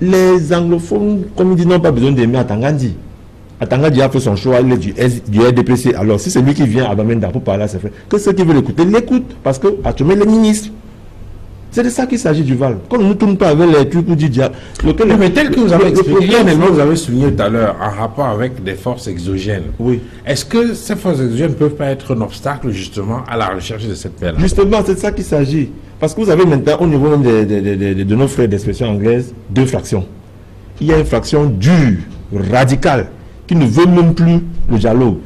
Speaker 5: Les anglophones, comme ils disent, n'ont pas besoin d'aimer Atangandi. Atangandi a fait son choix, il est du RDPC. Alors si c'est lui qui vient à Bamenda pour parler à ses frères, que ceux qui veulent l'écouter, l'écoutent. Parce que Atomé les ministres. C'est de ça qu'il s'agit, Duval. Quand on ne tourne pas avec les trucs pour dire...
Speaker 1: Mais tel que vous avez expliqué, il y a un élément que vous avez souligné tout à l'heure en rapport avec des forces exogènes.
Speaker 5: Oui.
Speaker 1: Est-ce que ces forces exogènes ne peuvent pas être un obstacle justement à la recherche de cette paix-là?
Speaker 5: Justement, c'est de ça qu'il s'agit. Parce que vous avez maintenant, au niveau même de nos frères d'expression anglaise, deux fractions. Il y a une fraction dure, radicale, qui ne veut même plus le dialogue,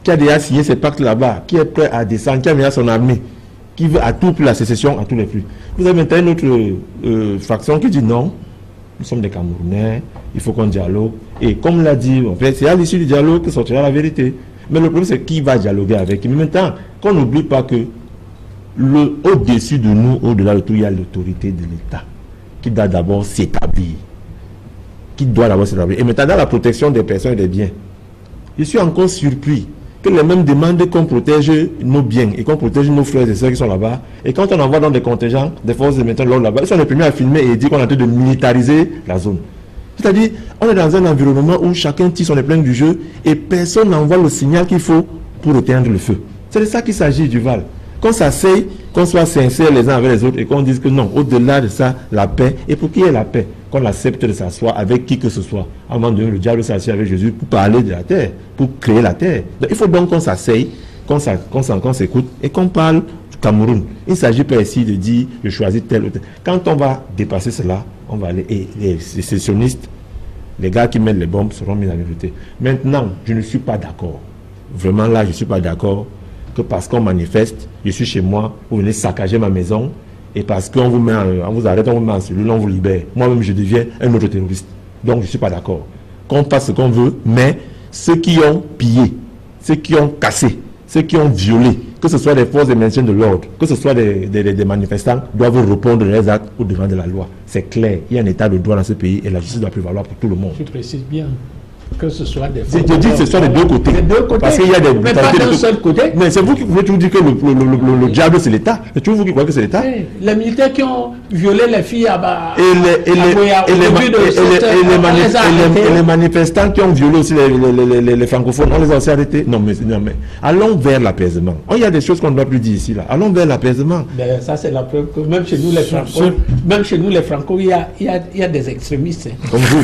Speaker 5: qui a déjà signé ses pactes là-bas, qui est prêt à descendre, qui a mis son armée, qui veut à tout prix la sécession, à tous les prix. Vous avez maintenant une autre fraction qui dit non, nous sommes des Camerounais, il faut qu'on dialogue. Et comme l'a dit, en fait, c'est à l'issue du dialogue que sortira la vérité. Mais le problème, c'est qui va dialoguer avec qui. Mais maintenant, qu'on n'oublie pas que au-dessus de nous, au-delà de tout, il y a l'autorité de l'État qui doit d'abord s'établir. Et maintenant, dans la protection des personnes et des biens, je suis encore surpris que les mêmes demandent qu'on protège nos biens et qu'on protège nos frères et sœurs qui sont là-bas. Et quand on envoie dans des contingents, des forces de maintien de l'ordre là-bas, ils sont les premiers à filmer et dire qu'on est en train de militariser la zone. C'est-à-dire, on est dans un environnement où chacun tire son épingle du jeu et personne n'envoie le signal qu'il faut pour éteindre le feu. C'est de ça qu'il s'agit, Duval. Qu'on s'asseye, qu'on soit sincères les uns avec les autres et qu'on dise que non, au-delà de ça, la paix. Et pour qu'il y ait la paix, qu'on accepte de s'asseoir avec qui que ce soit. À un moment donné, le diable s'assied avec Jésus pour parler de la terre, pour créer la terre. Donc, il faut donc qu'on s'asseye, qu'on s'écoute et qu'on parle du Cameroun. Il ne s'agit pas ici de dire je choisis tel ou tel. Quand on va dépasser cela, on va aller. Et les sécessionnistes, Les gars qui mettent les bombes seront mis en liberté. Maintenant, je ne suis pas d'accord. Vraiment là, je ne suis pas d'accord que parce qu'on manifeste, je suis chez moi, vous venez saccager ma maison, et parce qu'on vous met, on vous arrête, on vous met en cellule, on vous libère. Moi-même, je deviens un autre terroriste. Donc, je ne suis pas d'accord. Qu'on fasse ce qu'on veut, mais ceux qui ont pillé, ceux qui ont cassé, ceux qui ont violé, que ce soit des forces de maintien de l'ordre, que ce soit des manifestants, doivent répondre de leurs actes au devant de la loi. C'est clair. Il y a un état de droit dans ce pays et la justice doit prévaloir pour tout le monde.
Speaker 2: Tu précises bien que ce soit des
Speaker 5: forces. Je dis que ce soit des deux côtés. Parce qu'il y a des...
Speaker 2: Mais pas d'un seul côté.
Speaker 5: Mais c'est vous qui pouvez toujours dire que le diable c'est l'État. C'est toujours vous qui croyez que c'est l'État.
Speaker 2: Les militaires qui ont violé les filles
Speaker 5: et les manifestants qui ont violé aussi les francophones, on les a aussi arrêtés. Non mais allons vers l'apaisement. Il y a des choses qu'on ne doit plus dire ici là. Allons vers l'apaisement.
Speaker 2: Ça c'est la preuve que même chez nous les franco, il y a des extrémistes.
Speaker 5: Comme vous.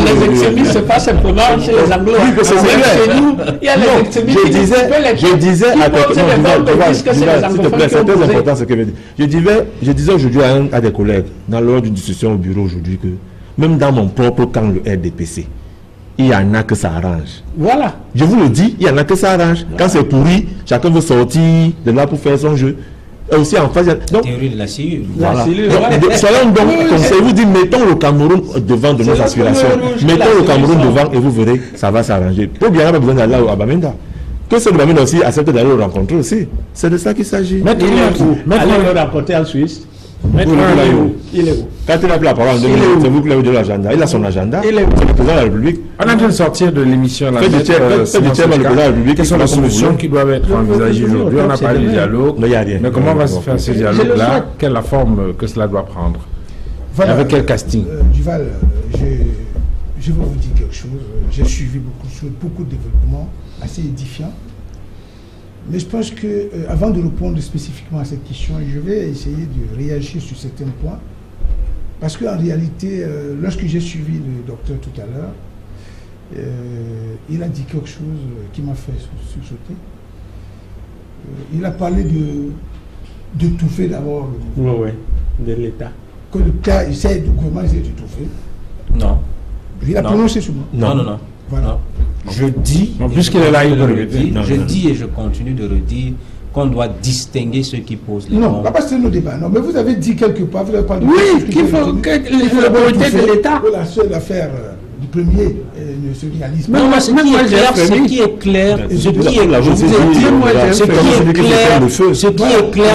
Speaker 2: Les extrémistes, c'est pas simplement chez les Anglo.
Speaker 5: Oui, que c'est
Speaker 2: chez nous, il y a les extrémistes.
Speaker 5: Je disais c'est très important ce que je dis. Je disais aujourd'hui à des collègues, dans l'ordre d'une discussion au bureau aujourd'hui, que même dans mon propre camp, le RDPC, il y en a que ça arrange.
Speaker 2: Voilà.
Speaker 5: Je vous le dis, il y en a que ça arrange. Quand c'est pourri, chacun veut sortir de là pour faire son jeu. Et aussi en face, donc,
Speaker 3: théorie de la cellule.
Speaker 5: Voilà. Soyons donc conseillers, vous dites, mettons le Cameroun devant de nos aspirations. Mettons le Cameroun devant et vous verrez, ça va s'arranger. Pour bien avoir besoin d'aller à Bamenda. Que ceux de Bamenda aussi acceptent d'aller le rencontrer aussi. C'est de ça qu'il s'agit.
Speaker 2: Allez le rencontrer en Suisse. Il est où?
Speaker 5: Quand il a pris la parole en 2000, c'est vous qui l'avez donné l'agenda. Il a son agenda. C'est le président de la République.
Speaker 1: On est en train de sortir de l'émission.
Speaker 5: Le président de la République.
Speaker 1: Quelles sont les solutions qui doivent être envisagées aujourd'hui? On a parlé du dialogue.
Speaker 5: Mais il n'y a rien.
Speaker 1: Mais comment va se faire ce dialogue-là? Quelle est la forme que cela doit prendre? Avec quel casting?
Speaker 4: Duval, je vais vous dire quelque chose. J'ai suivi beaucoup de développements assez édifiants. Mais je pense que, avant de répondre spécifiquement à cette question, je vais essayer de réagir sur certains points. Parce qu'en réalité, lorsque j'ai suivi le docteur tout à l'heure, il a dit quelque chose qui m'a fait sursauter. Il a parlé de d'étouffer d'abord
Speaker 2: de l'État.
Speaker 4: Que le cas, le gouvernement essaie d'étouffer.
Speaker 3: Non.
Speaker 4: Il a prononcé ce mot.
Speaker 3: Non. Voilà. Non. Je dis,
Speaker 1: puisqu'il est là, il le redit.
Speaker 3: Je dis et je continue de redire qu'on doit distinguer ceux qui posent les bombes.
Speaker 4: Non, pas c'est nos débats. Non, mais vous avez dit quelque part, vous avez parlé
Speaker 2: qu'il faut que l'autorité de l'État.
Speaker 4: La seule affaire du premier ne se réalise pas.
Speaker 3: Non, mais ce qui est clair,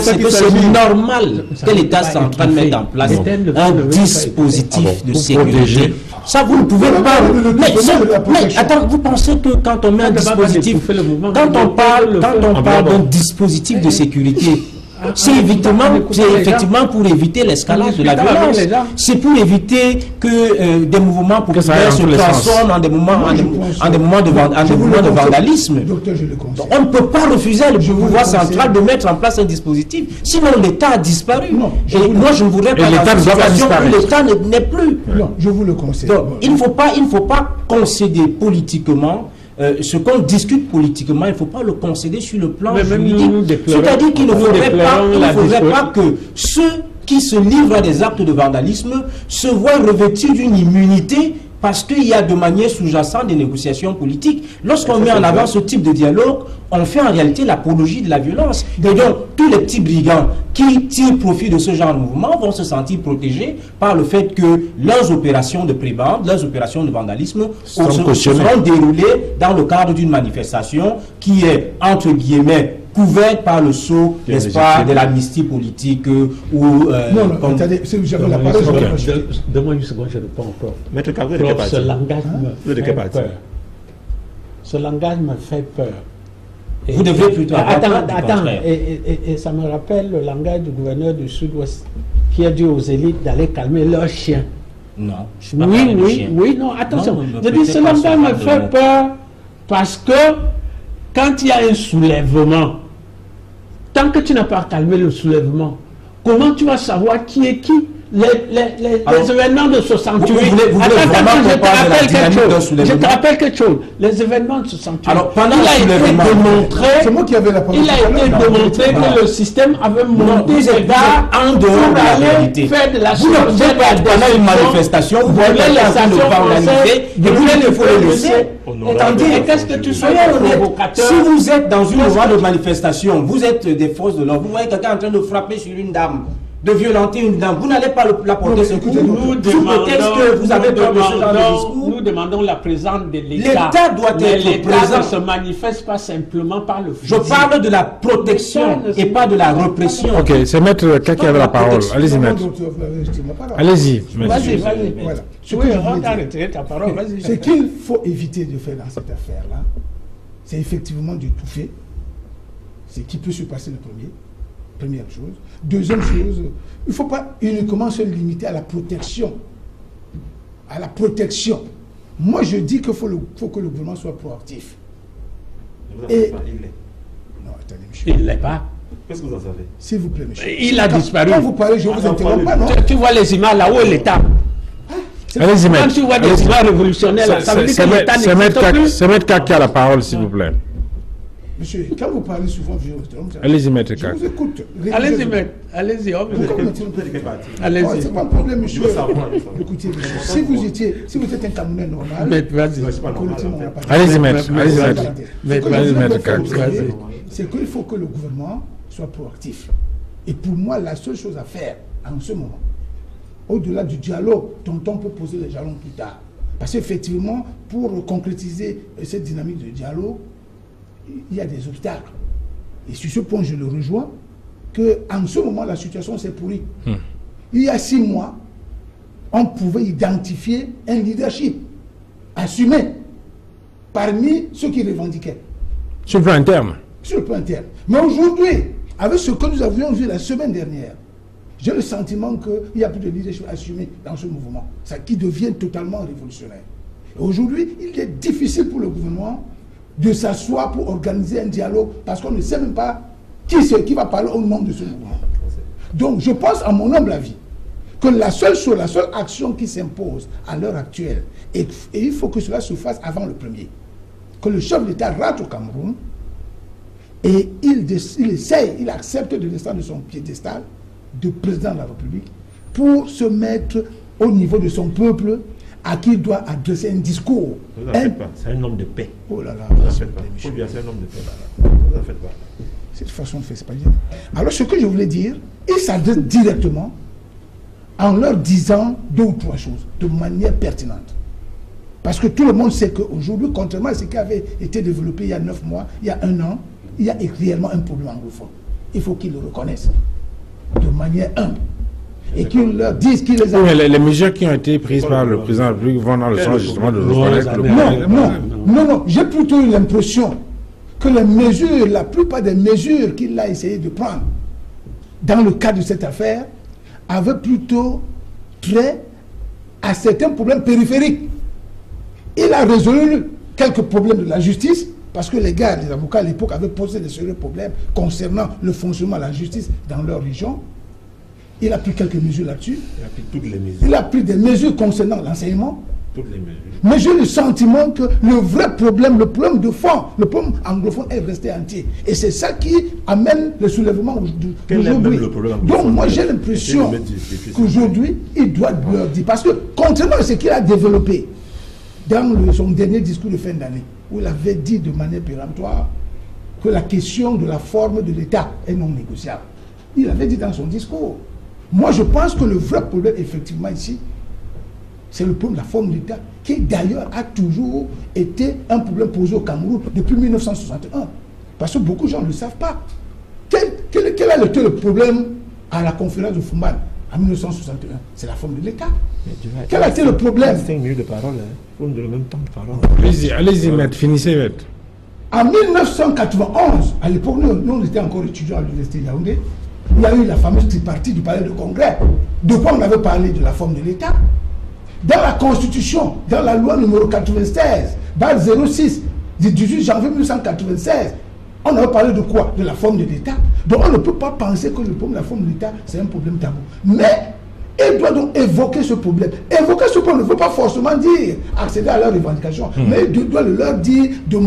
Speaker 3: c'est que c'est normal que l'État central mette en place un dispositif de sécurité. Ça, vous ne pouvez pas. Mais attends, vous pensez que quand on met un dispositif, quand on parle d'un dispositif de sécurité, c'est effectivement pour éviter l'escalade de la violence. C'est pour éviter que des mouvements populaires se transforment en des moments de vandalisme. On ne peut pas refuser le pouvoir central de mettre en place un dispositif. Sinon, l'État a disparu. Et moi, je ne voudrais pas dans une situation où l'État n'est plus.
Speaker 4: Non, je vous le conseille.
Speaker 3: Donc, il ne faut pas concéder politiquement. Ce qu'on discute politiquement, il ne faut pas le concéder sur le plan juridique. C'est-à-dire qu'il ne faudrait pas que ceux qui se livrent à des actes de vandalisme se voient revêtus d'une immunité parce qu'il y a de manière sous-jacente des négociations politiques. Lorsqu'on met en avant ce type de dialogue, on fait en réalité l'apologie de la violence. Et donc, tous les petits brigands qui tirent profit de ce genre de mouvement vont se sentir protégés par le fait que leurs opérations de prébande, leurs opérations de vandalisme seront déroulées dans le cadre d'une manifestation qui est, entre guillemets, couverte par le sceau, n'est-ce pas, de l'amnistie politique ou...
Speaker 4: attendez, j'avais la parole.
Speaker 2: Donne-moi une seconde, je réponds encore.
Speaker 5: Maître Kagwe,
Speaker 2: ce langage me fait peur. Ce langage me fait peur.
Speaker 3: Vous devez plutôt...
Speaker 2: Attends, et ça me rappelle le langage du gouverneur du Sud-Ouest qui a dit aux élites d'aller calmer leurs chiens.
Speaker 3: Non.
Speaker 2: Oui, non, attention. Je dis, ce langage me fait peur parce que quand il y a un soulèvement, tant que tu n'as pas calmé le soulèvement, comment tu vas savoir qui est qui? les événements de 68.
Speaker 3: Vous voulez vraiment qu'on parle de la dynamique d'un soulèvement?
Speaker 2: Je te rappelle quelque chose. Les événements de 68.
Speaker 3: Alors, pendant
Speaker 2: il
Speaker 3: le
Speaker 2: a été
Speaker 3: soulèvement,
Speaker 2: démontré,
Speaker 4: c'est moi qui avais la parole.
Speaker 2: il a été démontré que le système avait monté des gars
Speaker 3: en dehors de la réalité.
Speaker 2: faire de la
Speaker 3: Vous ne pouvez pas être pendant une manifestation, vous voulez les stations organisées, et vous dites qu'il faut les laisser.
Speaker 2: Attendez, qu'est-ce que tu sois provocateur?
Speaker 3: Si vous êtes dans une voie de manifestation, vous êtes des forces de l'ordre, vous voyez quelqu'un en train de frapper sur une dame, de violenter une dame, vous n'allez pas la porter secours. Sous prétexte que vous avez peur de ce genre de discours.
Speaker 2: Nous demandons la présence de l'État.
Speaker 3: L'État doit être présent.
Speaker 2: L'État ne se manifeste pas simplement par le physique.
Speaker 3: Je parle de la protection et pas de la répression.
Speaker 1: Ok, c'est Maître K qui avait la parole. Allez-y, Maître. Allez-y.
Speaker 2: Vas-y, vas-y.
Speaker 4: Voilà.
Speaker 2: Oui, on t'a retiré ta parole, vas-y.
Speaker 4: Ce qu'il faut éviter de faire dans cette affaire-là, c'est effectivement d'étouffer ce qui peut se passer le premier. Première chose. Deuxième chose, il ne faut pas uniquement se limiter à la protection. À la protection. Moi, je dis qu'il faut que le gouvernement soit proactif. Et... Non, attendez, monsieur.
Speaker 2: Il ne l'est pas.
Speaker 5: Qu'est-ce que vous en savez?
Speaker 4: S'il vous plaît, monsieur.
Speaker 2: Il a disparu.
Speaker 4: Quand vous parlez, je ne vous interromps pas, non?
Speaker 2: Tu vois les images là, où est l'État?
Speaker 1: Allez-y,
Speaker 2: Quand
Speaker 1: Maître.
Speaker 2: tu vois des images révolutionnaires là, ça veut dire que l'État n'existe plus.
Speaker 1: C'est Maître K qui a la parole, s'il vous plaît.
Speaker 4: Monsieur, quand vous parlez souvent, je vous interromps.
Speaker 1: Allez-y, Maître
Speaker 4: Je
Speaker 1: K.
Speaker 4: vous écoute.
Speaker 2: Allez-y, Maître. Allez-y, hop. Allez-y.
Speaker 4: C'est pas un problème, monsieur. Écoutez, monsieur, si vous êtes un Camerounais normal,
Speaker 2: Maître, vas-y.
Speaker 1: Allez-y, Maître. Allez-y, Maître.
Speaker 2: Allez-y,
Speaker 1: Maître K.
Speaker 4: C'est qu'il faut que le gouvernement soit proactif. Et pour moi, la seule chose à faire en ce moment, au-delà du dialogue dont on peut poser les jalons plus tard, parce qu'effectivement, pour concrétiser cette dynamique de dialogue, il y a des obstacles. Et sur ce point, je le rejoins, qu'en ce moment, la situation s'est pourrie. Il y a 6 mois, on pouvait identifier un leadership assumé parmi ceux qui revendiquaient.
Speaker 1: Sur le plan interne.
Speaker 4: Sur le plan interne. Mais aujourd'hui, avec ce que nous avions vu la semaine dernière, j'ai le sentiment qu'il n'y a plus de leadership assumé dans ce mouvement, ça qui devient totalement révolutionnaire. Et aujourd'hui, il est difficile pour le gouvernement de s'asseoir pour organiser un dialogue parce qu'on ne sait même pas qui va parler au nom de ce mouvement. Donc je pense, à mon humble avis, que la seule chose, la seule action qui s'impose à l'heure actuelle, et il faut que cela se fasse avant le 1er, que le chef d'État rentre au Cameroun et il accepte de descendre de son piédestal de président de la République pour se mettre au niveau de son peuple à qui il doit adresser un discours.
Speaker 5: Vous en faites pas, c'est un homme de paix.
Speaker 4: Oh là là,
Speaker 5: Vous en faites pas. Faut bien, c'est un homme de paix. Vous en faites pas.
Speaker 4: Cette façon de faire, c'est pas bien. Alors ce que je voulais dire, il s'adresse directement en leur disant 2 ou 3 choses de manière pertinente. Parce que tout le monde sait qu'aujourd'hui, contrairement à ce qui avait été développé il y a 9 mois, il y a 1 an, il y a réellement un problème anglophone. Il faut qu'ils le reconnaissent de manière humble. Et qu'ils leur disent qu'ils les ont...
Speaker 1: Oui, mais les mesures qui ont été prises par le président de la République vont dans le sens justement de reconnaître le problème.
Speaker 4: Non, j'ai plutôt eu l'impression que les mesures, la plupart des mesures qu'il a essayé de prendre dans le cadre de cette affaire avaient plutôt trait à certains problèmes périphériques. Il a résolu quelques problèmes de la justice parce que les gars, les avocats à l'époque avaient posé des sérieux problèmes concernant le fonctionnement de la justice dans leur région. Il a pris quelques mesures là-dessus.
Speaker 5: Il a pris toutes les mesures.
Speaker 4: Il a pris des mesures concernant l'enseignement.
Speaker 5: Toutes les mesures.
Speaker 4: Mais j'ai le sentiment que le vrai problème, le problème de fond, le problème anglophone est resté entier. Et c'est ça qui amène le soulèvement d'aujourd'hui. Donc moi j'ai l'impression qu'aujourd'hui, il doit leur dire. Parce que contrairement à ce qu'il a développé dans son dernier discours de fin d'année, où il avait dit de manière péremptoire que la question de la forme de l'État est non négociable. Il avait dit dans son discours. Moi, je pense que le vrai problème, effectivement, ici, c'est le problème de la forme de l'État, qui d'ailleurs a toujours été un problème posé au Cameroun depuis 1961. Parce que beaucoup de gens ne le savent pas. Quel a été le problème à la conférence de Fumban en 1961? C'est la forme de l'État. Quel a été le problème?
Speaker 5: 5 minutes de parole, hein. Il faut me donner le même temps de parole.
Speaker 1: Allez-y, Maître, finissez, Maître.
Speaker 4: En 1991, à l'époque, nous on était encore étudiants à l'université de Yaoundé, il y a eu la fameuse tripartite du palais de congrès. De quoi on avait parlé? De la forme de l'État. Dans la Constitution, dans la loi numéro 96, base 06, du 18 janvier 1996, on avait parlé de quoi? De la forme de l'État. Donc on ne peut pas penser que le problème de la forme de l'État, c'est un problème tabou. Mais Elle doit donc évoquer ce problème. Évoquer ce problème ne veut pas forcément dire accéder à leurs revendications, mais il doit leur dire de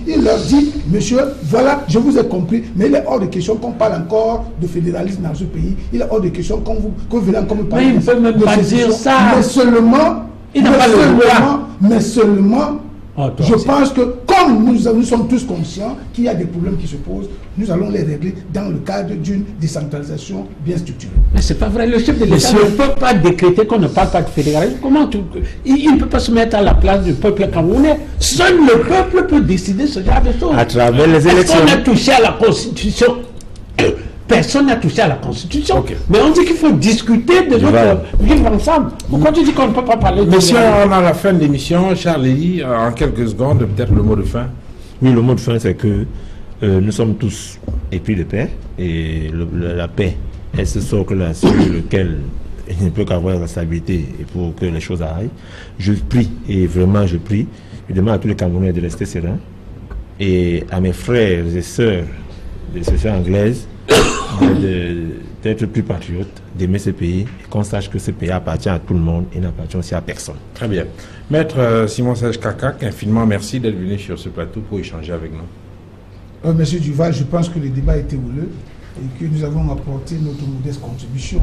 Speaker 4: il leur dit, monsieur, voilà, je vous ai compris, mais il est hors de question qu'on parle encore de fédéralisme dans ce pays. Il est hors de question que vous venez encore me parler.
Speaker 2: Mais il ne peut même pas dire ça.
Speaker 4: Mais seulement,
Speaker 2: il n'a pas le droit.
Speaker 4: Mais seulement, je pense que comme nous sommes tous conscients qu'il y a des problèmes qui se posent, nous allons les régler dans le cadre d'une décentralisation bien structurée.
Speaker 2: Mais c'est pas vrai, le chef de l'État ne peut pas décréter qu'on ne parle pas de fédéralisme. Comment il ne peut pas se mettre à la place du peuple camerounais. Seul le peuple peut décider ce genre de choses.
Speaker 5: À travers les élections.
Speaker 2: Est-ce qu'on a touché à la Constitution? Personne n'a touché à la Constitution. Okay. Mais on dit qu'il faut discuter de notre vivre ensemble. Pourquoi tu dis qu'on ne peut pas parler de...
Speaker 1: Monsieur, on a la fin de l'émission. Charlie, en quelques secondes, peut-être le mot de fin.
Speaker 5: Oui, le mot de fin, c'est que nous sommes tous épris de paix. Et la paix est ce socle-là sur lequel il ne peut qu'avoir la stabilité pour que les choses aillent. Je prie, et vraiment je prie, je demande à tous les Camerounais de rester sereins. Et à mes frères et sœurs de société anglaise, d'être plus patriote, d'aimer ce pays, et qu'on sache que ce pays appartient à tout le monde et n'appartient aussi à personne.
Speaker 1: Très bien. Maître Simon Serge Kakack, infiniment merci d'être venu sur ce plateau pour échanger avec nous.
Speaker 4: Monsieur Duval, je pense que le débat était houleux et que nous avons apporté notre modeste contribution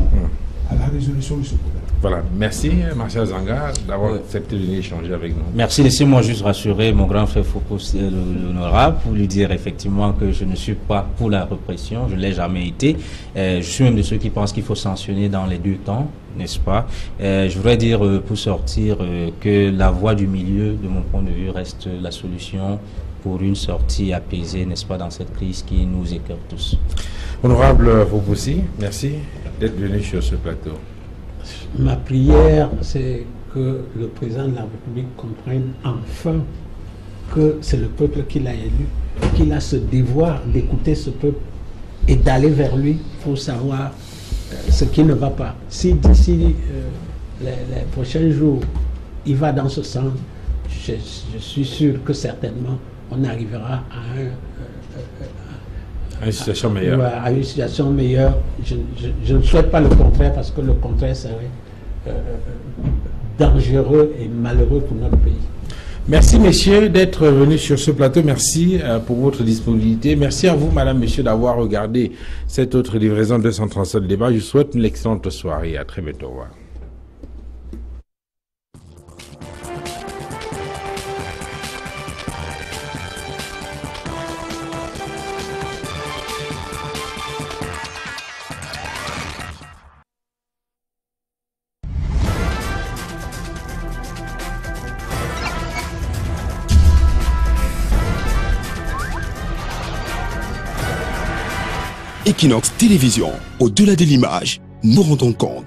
Speaker 4: à la résolution de ce problème.
Speaker 1: Voilà, merci Martial Zanga d'avoir accepté de venir échanger avec nous.
Speaker 3: Merci, laissez-moi juste rassurer mon grand frère Foucault l'honorable pour lui dire effectivement que je ne suis pas pour la répression, je ne l'ai jamais été. Je suis même de ceux qui pensent qu'il faut sanctionner dans les deux temps, n'est-ce pas? Je voudrais dire pour sortir que la voie du milieu, de mon point de vue, reste la solution pour une sortie apaisée, n'est-ce pas, dans cette crise qui nous écœure tous.
Speaker 1: Honorable Foucault, merci d'être venu sur ce plateau.
Speaker 2: Ma prière, c'est que le président de la République comprenne enfin que c'est le peuple qui l'a élu, qu'il a ce devoir d'écouter ce peuple et d'aller vers lui pour savoir ce qui ne va pas. Si d'ici les prochains jours, il va dans ce sens, je suis sûr que certainement on arrivera à
Speaker 1: une situation meilleure.
Speaker 2: À une situation meilleure. Je ne souhaite pas le contraire parce que le contraire serait dangereux et malheureux pour notre pays.
Speaker 1: Merci messieurs d'être venus sur ce plateau. Merci pour votre disponibilité. Merci à vous madame, messieurs d'avoir regardé cette autre livraison 237 débat. Je vous souhaite une excellente soirée. À très bientôt. Au revoir.
Speaker 6: Equinox Télévision, au-delà de l'image, nous rendons compte.